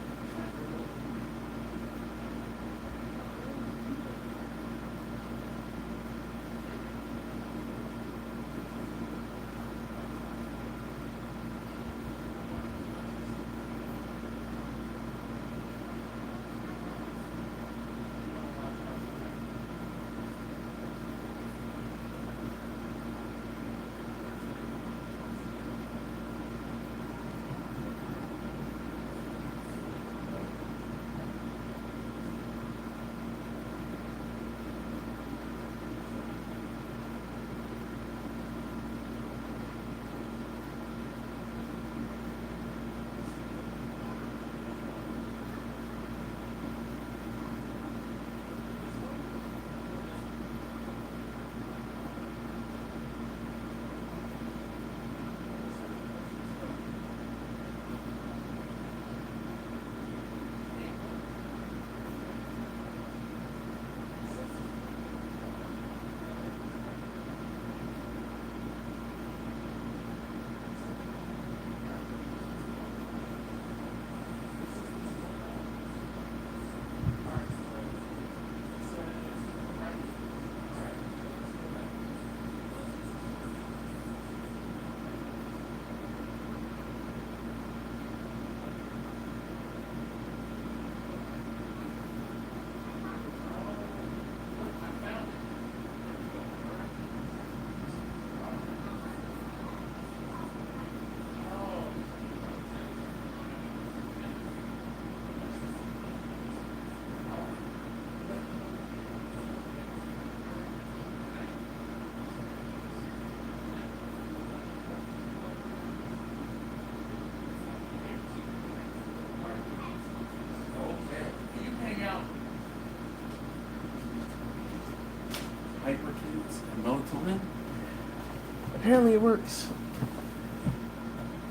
A: Apparently it works.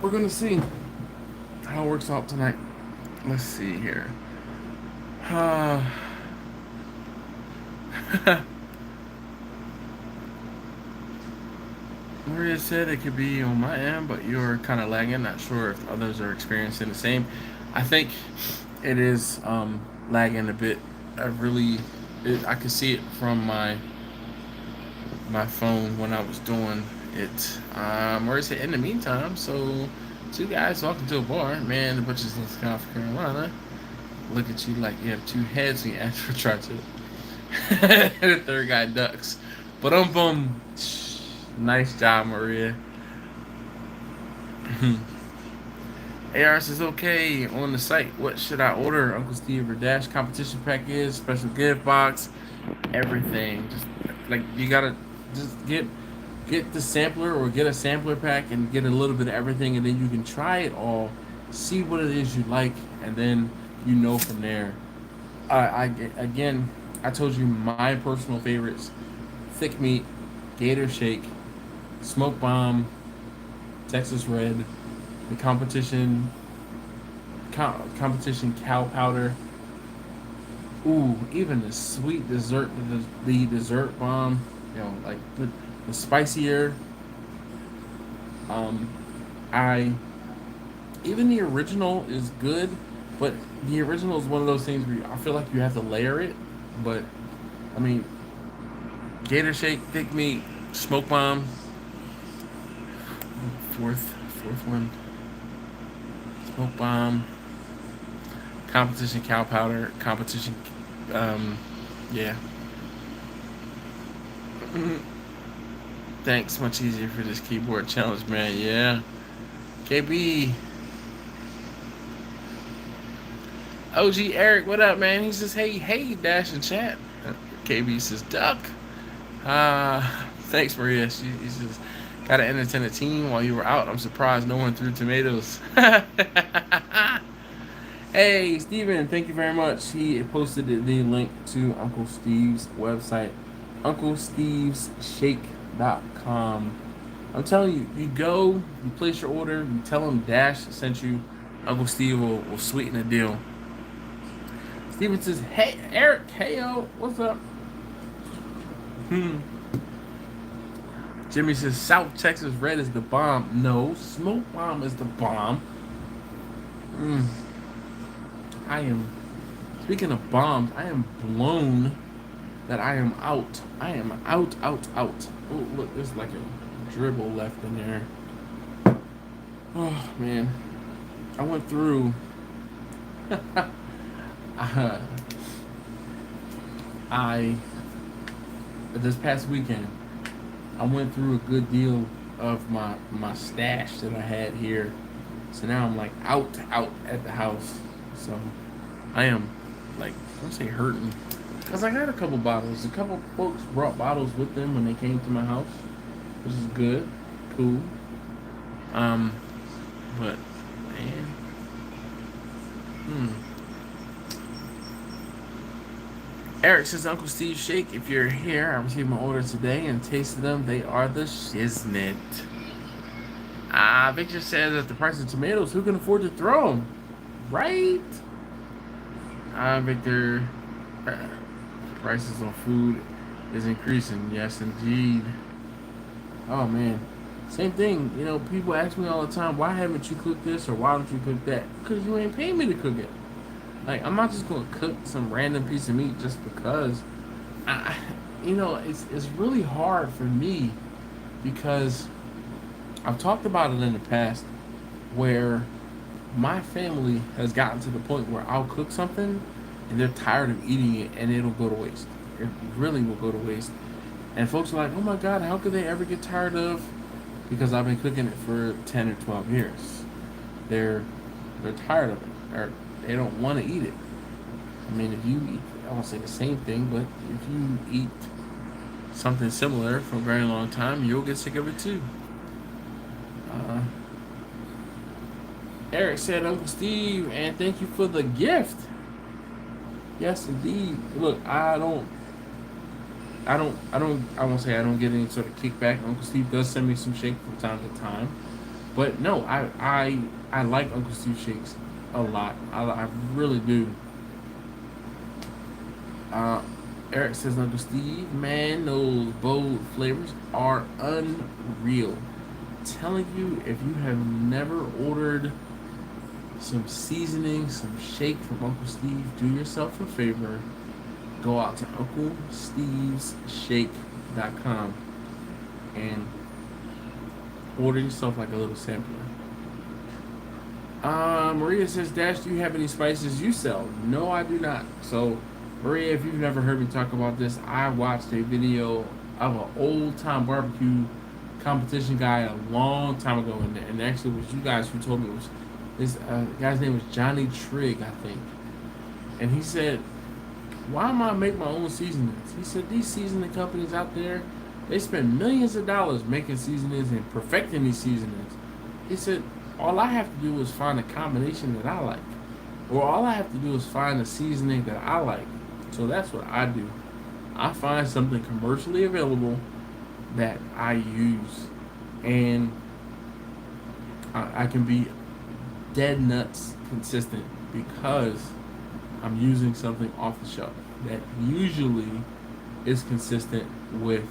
A: We're gonna see how it works out tonight. Let's see here. Maria said it could be on my end, but you're kind of lagging. Not sure if others are experiencing the same. I think it is lagging a bit. I could see it from my phone when I was doing it. Maria said, in the meantime, so two guys walking to a bar. Man, the butcher's in South Carolina. Look at you like you have two heads when you ask for try to. The third guy ducks. But boom. Nice job, Maria. AR says, okay, on the site, what should I order? Uncle Steve or Dash competition package, special gift box, everything. Just like you gotta just get the sampler or get a sampler pack and get a little bit of everything, and then you can try it all, see what it is you like, and then you know from there. Again, I told you my personal favorites: thick meat, gator shake, smoke bomb, Texas red, the competition cow powder. Ooh, even the sweet dessert, the dessert bomb. You know, like the spicier. I even the original is good, but the original is one of those things where I feel like you have to layer it. But I mean, gator shake, thick meat, smoke bomb. Fourth one. Smoke bomb. Competition cow powder. Competition. Yeah. Thanks. Much easier for this keyboard challenge, man. Yeah. KB. OG Eric, what up, man? He says, hey, Dash in chat. KB says, duck. Thanks, Maria. He says, gotta entertain a team while you were out. I'm surprised no one threw tomatoes. Hey, Steven, thank you very much. He posted the link to Uncle Steve's website, UncleSteve'sShake.com. I'm telling you, you go, you place your order, you tell him Dash sent you, Uncle Steve will sweeten the deal. Steven says, hey, Eric, hey, yo, what's up? Jimmy says, South Texas red is the bomb. No, smoke bomb is the bomb. Speaking of bombs, I am blown that I am out. I am out. Oh, look, there's like a dribble left in there. Oh, man. I went through... this past weekend, I went through a good deal of my stash that I had here. So now I'm like out at the house. So I am like, I don't say hurting, because I got a couple bottles. A couple folks brought bottles with them when they came to my house, which is good, cool. But man, Eric says, Uncle Steve Shake, if you're here, I received my order today and tasted them. They are the shiznit. Victor says, at the price of tomatoes, who can afford to throw them? Right? Victor, prices on food is increasing. Yes, indeed. Oh, man. Same thing. You know, people ask me all the time, why haven't you cooked this or why don't you cook that? Because you ain't paying me to cook it. Like, I'm not just going to cook some random piece of meat just because. You know, it's really hard for me because I've talked about it in the past where my family has gotten to the point where I'll cook something and they're tired of eating it and it'll go to waste. It really will go to waste. And folks are like, oh my God, how could they ever get tired of? Because I've been cooking it for 10 or 12 years. They're tired of it. Or they don't want to eat it. I mean, if you eat, I won't say the same thing, but if you eat something similar for a very long time, you'll get sick of it too. Eric said, Uncle Steve, and thank you for the gift. Yes, indeed. Look, I I won't say I don't get any sort of kickback. Uncle Steve does send me some shake from time to time, but no, I like Uncle Steve shakes a lot. I really do. Uh, Eric says, Uncle Steve, man, those bold flavors are unreal. Telling you, if you have never ordered some seasoning, some shake from Uncle Steve, do yourself a favor. Go out to UncleStevesShake.com and order yourself like a little sampler. Maria says, Dash, do you have any spices you sell? No, I do not. So, Maria, if you've never heard me talk about this, I watched a video of an old time barbecue competition guy a long time ago, and actually it was you guys who told me it was this guy's name was Johnny Trigg, I think. And he said, why am I make my own seasonings? He said, these seasoning companies out there, they spend millions of dollars making seasonings and perfecting these seasonings. He said, all I have to do is find a combination that I like. Or all I have to do is find a seasoning that I like. So that's what I do. I find something commercially available that I use. And I can be dead nuts consistent because I'm using something off the shelf that usually is consistent with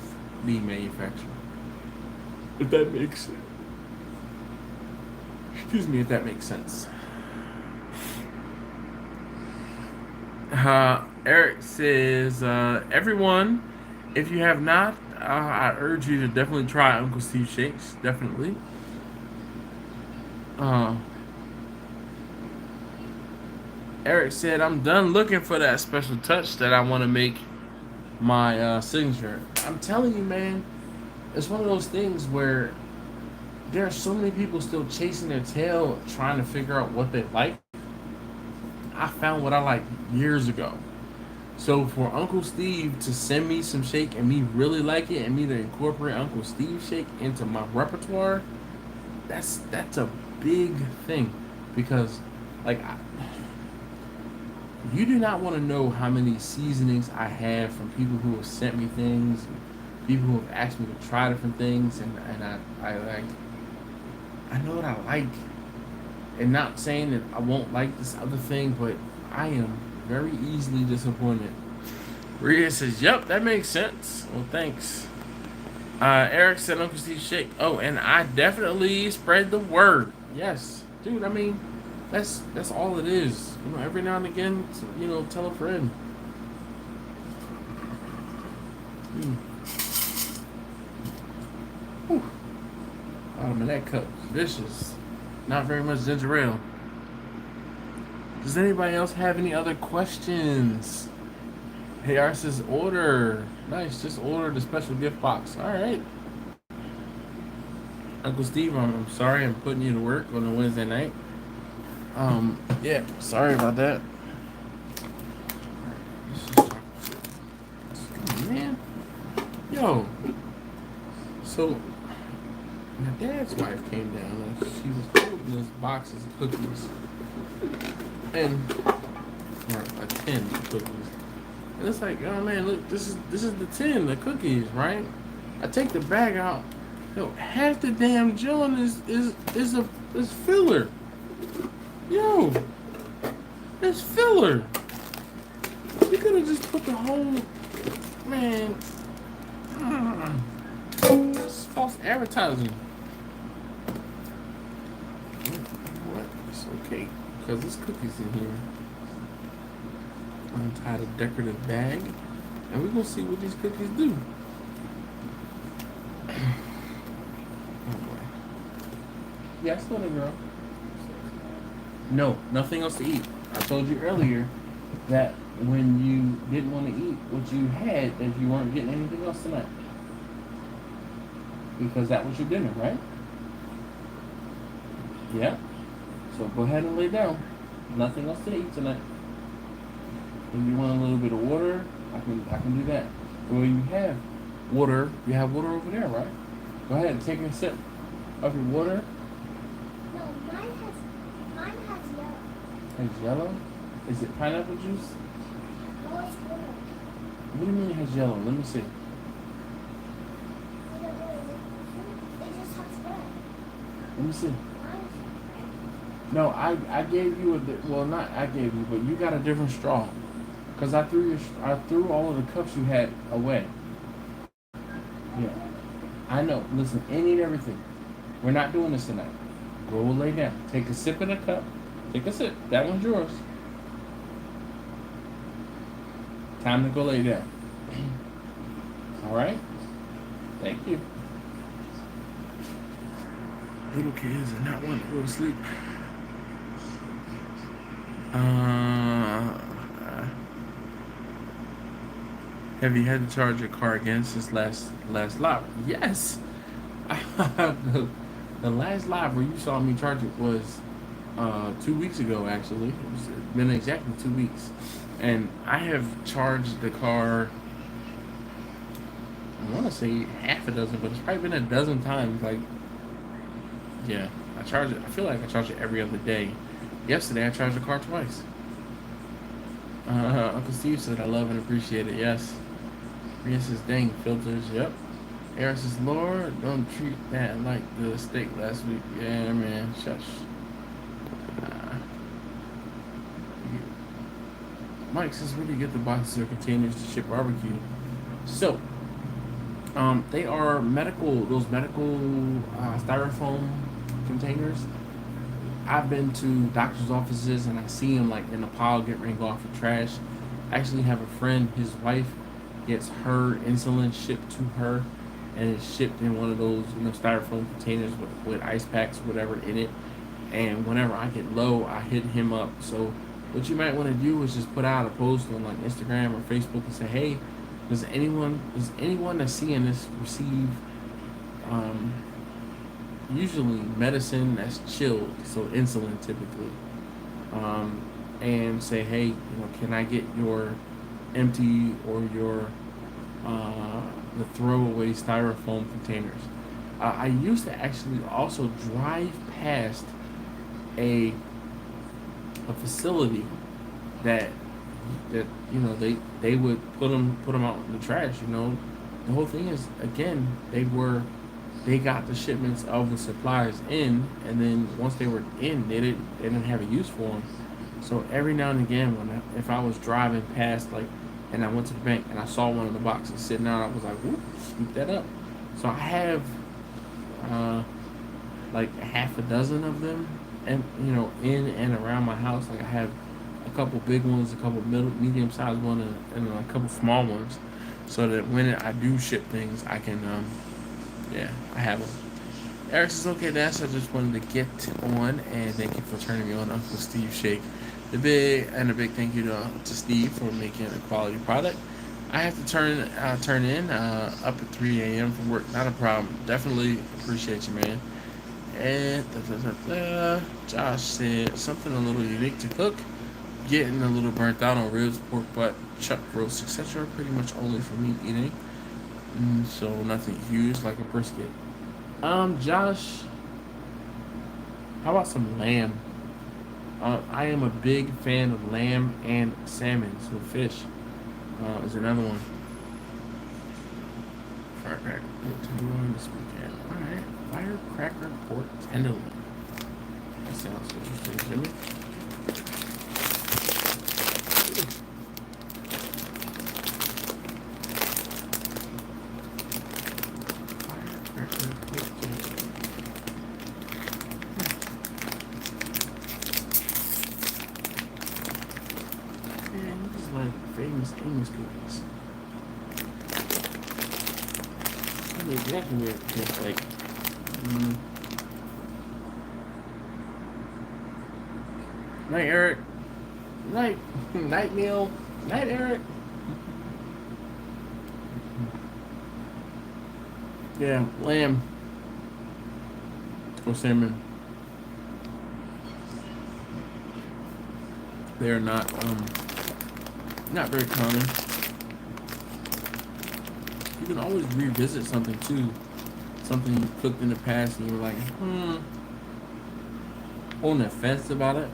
A: the manufacturer. If that makes sense. Excuse me, if that makes sense. Eric says, everyone, if you have not, I urge you to definitely try Uncle Steve Shakes. Definitely. Eric said, I'm done looking for that special touch that I want to make my signature. I'm telling you, man, it's one of those things where there are so many people still chasing their tail trying to figure out what they like. I found what I like years ago. So for Uncle Steve to send me some shake and me really like it and me to incorporate Uncle Steve shake into my repertoire, that's a big thing. Because like you do not want to know how many seasonings I have from people who have sent me things, people who have asked me to try different things, and I like, I know what I like. And not saying that I won't like this other thing, but I am very easily disappointed. Rhea says, yep, that makes sense. Well, thanks. Eric said Uncle Steve shake. Oh, and I definitely spread the word. Yes. Dude, I mean, that's all it is. You know, every now and again, you know, tell a friend. Bottom of that cup is vicious. Not very much ginger ale. Does anybody else have any other questions? Hey, ours says order. Nice, just order the special gift box. All right. Uncle Steve, I'm sorry I'm putting you to work on a Wednesday night. Yeah, sorry about that. Man, yo. So, my dad's wife came down and she was holding this boxes of cookies. And, or a tin of cookies. And it's like, oh man, look, this is the tin of cookies, right? I take the bag out. Yo, half the damn joint is filler. Yo, it's filler. You could have just put the whole, man. It's false advertising. What? It's okay, because there's cookies in here. Untie the decorative bag, and we're gonna see what these cookies do. Oh boy. Yes, little girl. No, nothing else to eat. I told you earlier that when you didn't want to eat what you had, that you weren't getting anything else tonight. Because that was your dinner, right? Yeah. So go ahead and lay down. Nothing else to eat tonight. If you want a little bit of water, I can do that. Well, you have water. You have water over there, right? Go ahead and take a sip of your water.
B: No, mine has yellow.
A: Has yellow? Is it pineapple juice?
B: No, it's blue.
A: What do you mean it has yellow? Let me see. Let me see. No, I gave you well, not I gave you, but you got a different straw. Cause I threw all of the cups you had away. Yeah, I know. Listen, any and everything. We're not doing this tonight. Go lay down. Take a sip in a cup. Take a sip. That one's yours. Time to go lay down. All right. Thank you. Little kids are not wanting to go to sleep. Have you had to charge your car again since last live? Yes. the last live where you saw me charge it was 2 weeks ago. Actually, it's been exactly 2 weeks, and I have charged the car. I want to say half a dozen, but it's probably been a dozen times. Like, yeah, I charge it. I feel like I charge it every other day. Yesterday, I charged the car twice. Uncle Steve said, "I love and appreciate it." Yes. Rhea says, "Dang filters." Yep. Eric says, "Lord, don't treat that like the steak last week." Yeah, man. Shush. Mike says, "Where do you get the boxes or containers to ship barbecue?" So, they are those medical styrofoam containers. I've been to doctor's offices and I see them like in a pile getting ready to go off for trash. I actually have a friend, his wife gets her insulin shipped to her, and it's shipped in one of those styrofoam containers with ice packs or whatever in it. And whenever I get low, I hit him up. So what you might want to do is just put out a post on like Instagram or Facebook and say, "Hey, does anyone that's seeing this receive usually medicine that's chilled, so insulin typically, and say, hey, can I get your empty or your the throwaway styrofoam containers?" I used to actually also drive past a facility that they would put them out in the trash. The whole thing is, again, they got the shipments of the supplies in, and then once they were in, they didn't have a use for them. So every now and again, if I was driving past, like, and I went to the bank and I saw one of the boxes sitting out, I was like, whoop, scoop that up. So I have like half a dozen of them, and in and around my house. Like, I have a couple big ones, a couple medium-sized ones, and a couple small ones, so that when I do ship things, I can I have them. Eric says, "Okay, Dash, I just wanted to get on, and thank you for turning me on, Uncle Steve Shake. A big thank you to Steve for making a quality product. I have to turn in up at 3 a.m. for work. Not a problem. Definitely appreciate you, man." And Josh said, "Something a little unique to cook. Getting a little burnt out on ribs, pork butt, chuck roast, etc. Pretty much only for meat eating. So nothing huge like a brisket." Josh, how about some lamb? I am a big fan of lamb and salmon, so fish is another one. Firecracker pork tenderloin this weekend. Alright, firecracker pork tenderloin. That sounds interesting, Jimmy. Famous cookies. I know exactly where it tastes like. Night, Eric. Night, Neil. Night, Eric. Yeah, lamb or salmon. They're not very common. You can always revisit something too. Something you cooked in the past and you were like, on the fence about it.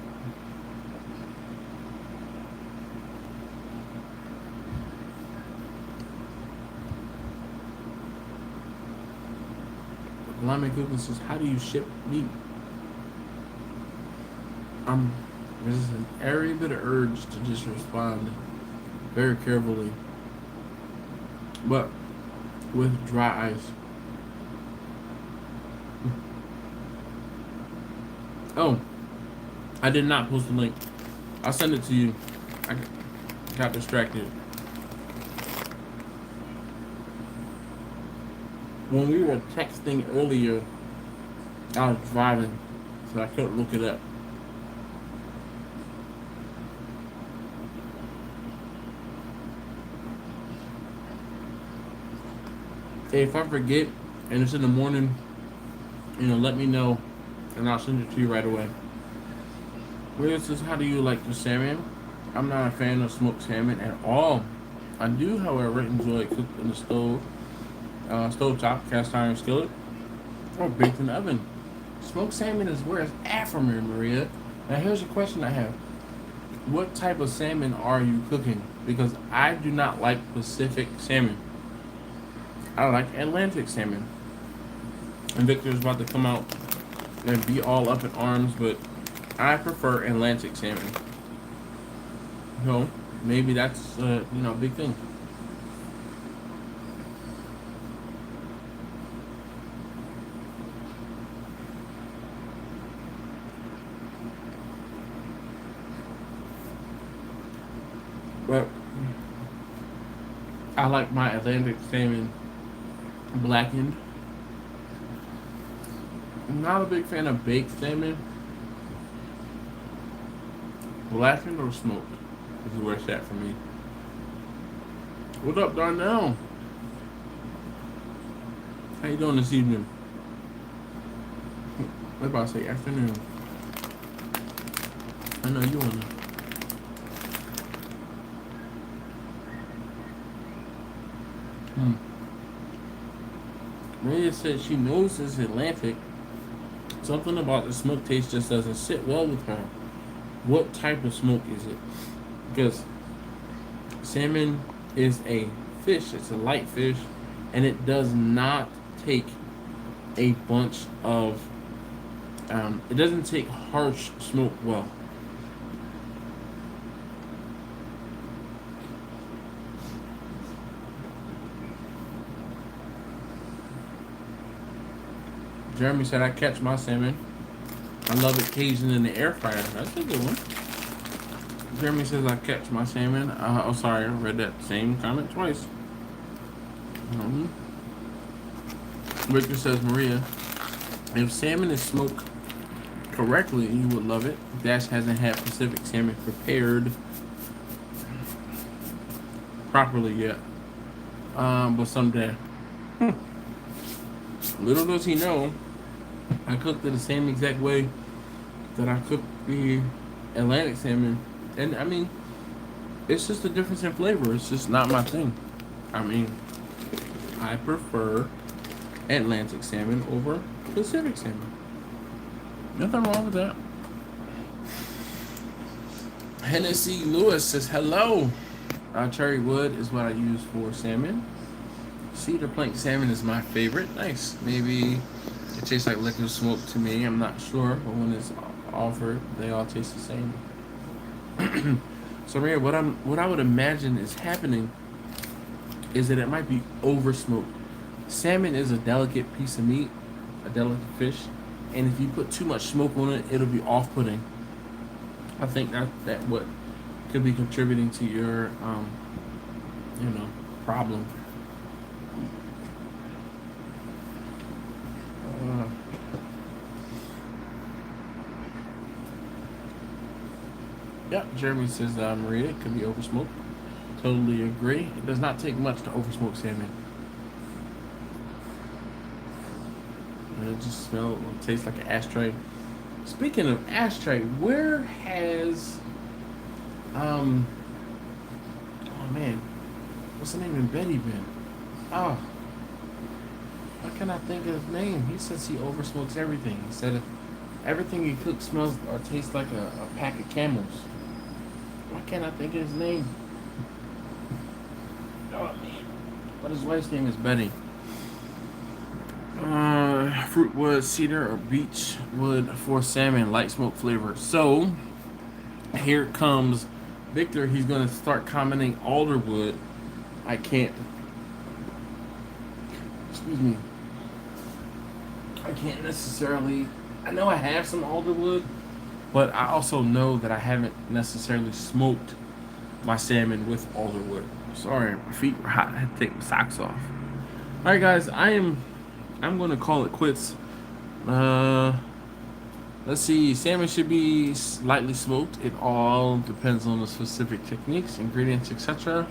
A: Lame Cooking says, how do you ship meat? There's every bit of urge to just respond very carefully, but with dry ice. Oh, I did not post the link. I'll send it to you. I got distracted. When we were texting earlier, I was driving, so I couldn't look it up. Hey, if I forget and it's in the morning, let me know and I'll send it to you right away. Where says, how do you like the salmon? I'm not a fan of smoked salmon at all. I do, however, enjoy it cooked in the stove, stovetop, cast iron skillet, or baked in the oven. Smoked salmon is where it's at for me, Maria. Now here's a question I have. What type of salmon are you cooking? Because I do not like Pacific salmon. I like Atlantic salmon. And Victor's about to come out and be all up in arms, but I prefer Atlantic salmon. So maybe that's a big thing. But I like my Atlantic salmon blackened. I'm not a big fan of baked salmon. Blackened or smoked is where it's at for me. What up, Darnell? How you doing this evening? What about to say afternoon? I know you wanna. Maria said she knows it's Atlantic. Something about the smoke taste just doesn't sit well with her. What type of smoke is it? Because salmon is a fish, it's a light fish, and it does not take a bunch of, it doesn't take harsh smoke well. Jeremy said, I catch my salmon. I love it Cajun in the air fryer. That's a good one. Jeremy says, I catch my salmon. Oh, sorry, I read that same comment twice. Victor says, Maria, if salmon is smoked correctly, you would love it. Dash hasn't had Pacific salmon prepared properly yet. But someday. Little does he know, I cooked it the same exact way that I cooked the Atlantic salmon. And I mean, it's just a difference in flavor. It's just not my thing. I mean, I prefer Atlantic salmon over Pacific salmon. Nothing wrong with that. Hennessy Lewis says, hello. Cherry wood is what I use for salmon. Cedar plank salmon is my favorite. Nice. Maybe it tastes like liquid smoke to me. I'm not sure, but when it's offered, they all taste the same. So Maria, what I would imagine is happening is that it might be over smoked. Salmon is a delicate piece of meat, a delicate fish, and if you put too much smoke on it, it'll be off-putting. I think that what could be contributing to your problem. Yeah, Jeremy says, Maria, it could be oversmoked. Totally agree. It does not take much to oversmoke salmon. It just smells, it tastes like an ashtray. Speaking of ashtray, where has, oh man, what's the name of Betty been? Oh, why can't I think of his name? He says he oversmokes everything. He said everything he cooks smells or tastes like a pack of Camels. Why can't I think of his name? Oh man, but his wife's name is Betty. Fruit wood, cedar, or beech wood for salmon, light smoke flavor. So here comes Victor. He's gonna start commenting alder wood. I can't. Excuse me. I can't necessarily. I know I have some alder wood, but I also know that I haven't necessarily smoked my salmon with alder wood. Sorry, my feet were hot. I had to take my socks off. All right, guys. I'm gonna call it quits. Let's see. Salmon should be lightly smoked. It all depends on the specific techniques, ingredients, etc.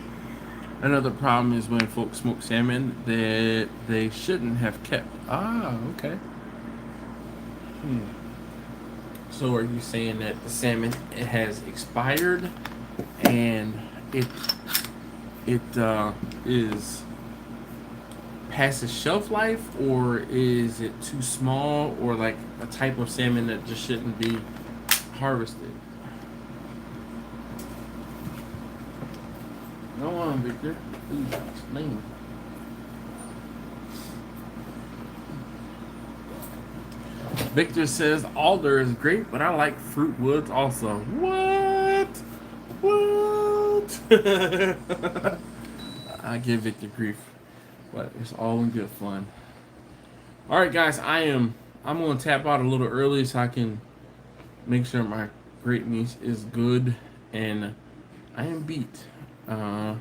A: Another problem is when folks smoke salmon that they shouldn't have kept. Ah, okay. So are you saying that the salmon it has expired and it is past its shelf life, or is it too small, or like a type of salmon that just shouldn't be harvested? Go on, Victor. Please explain. Victor says alder is great, but I like fruit woods also. What? What? I give Victor grief, but it's all in good fun. All right, guys, I'm gonna tap out a little early so I can make sure my great niece is good, and I am beat. I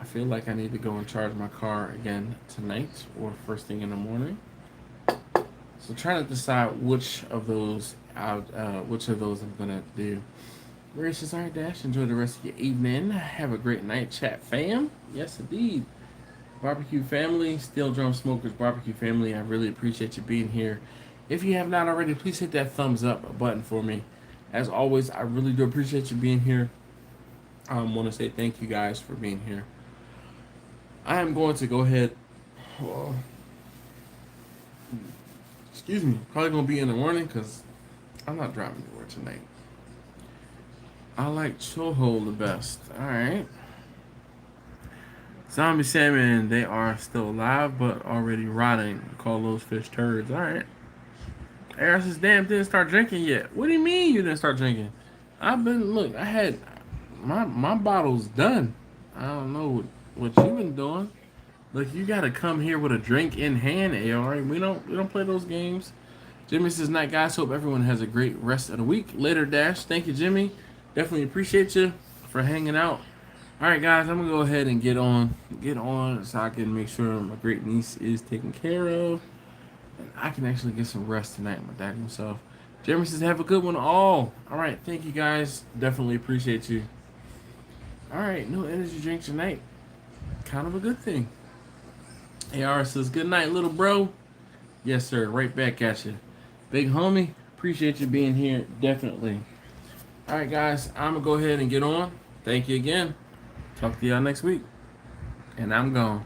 A: feel like I need to go and charge my car again tonight or first thing in the morning. So trying to decide which of those I'm gonna do. Gracious, all right, Dash. Enjoy the rest of your evening. Have a great night, chat fam. Yes, indeed. Barbecue family, Steel Drum Smokers Barbecue family. I really appreciate you being here. If you have not already, please hit that thumbs up button for me. As always, I really do appreciate you being here. I want to say thank you guys for being here. I am going to go ahead. Excuse me. Probably going to be in the morning because I'm not driving anywhere tonight. I like choho the best. Alright. Zombie salmon, they are still alive but already rotting. Call those fish turds. Alright. Eris says, damn, didn't start drinking yet. What do you mean you didn't start drinking? I had my bottle's done. I don't know what you've been doing. Look, you gotta come here with a drink in hand, AR. We don't play those games. Jimmy says, night guys, hope everyone has a great rest of the week. Later, Dash. Thank you, Jimmy. Definitely appreciate you for hanging out. All right, guys, I'm gonna go ahead and get on so I can make sure my great niece is taken care of, and I can actually get some rest tonight. My dad himself. Jeremy says, have a good one all right, thank you guys. Definitely appreciate you. All right, no energy drink tonight. Kind of a good thing. AR says, good night, little bro. Yes, sir. Right back at you. Big homie, appreciate you being here. Definitely. All right, guys, I'm going to go ahead and get on. Thank you again. Talk to y'all next week. And I'm gone.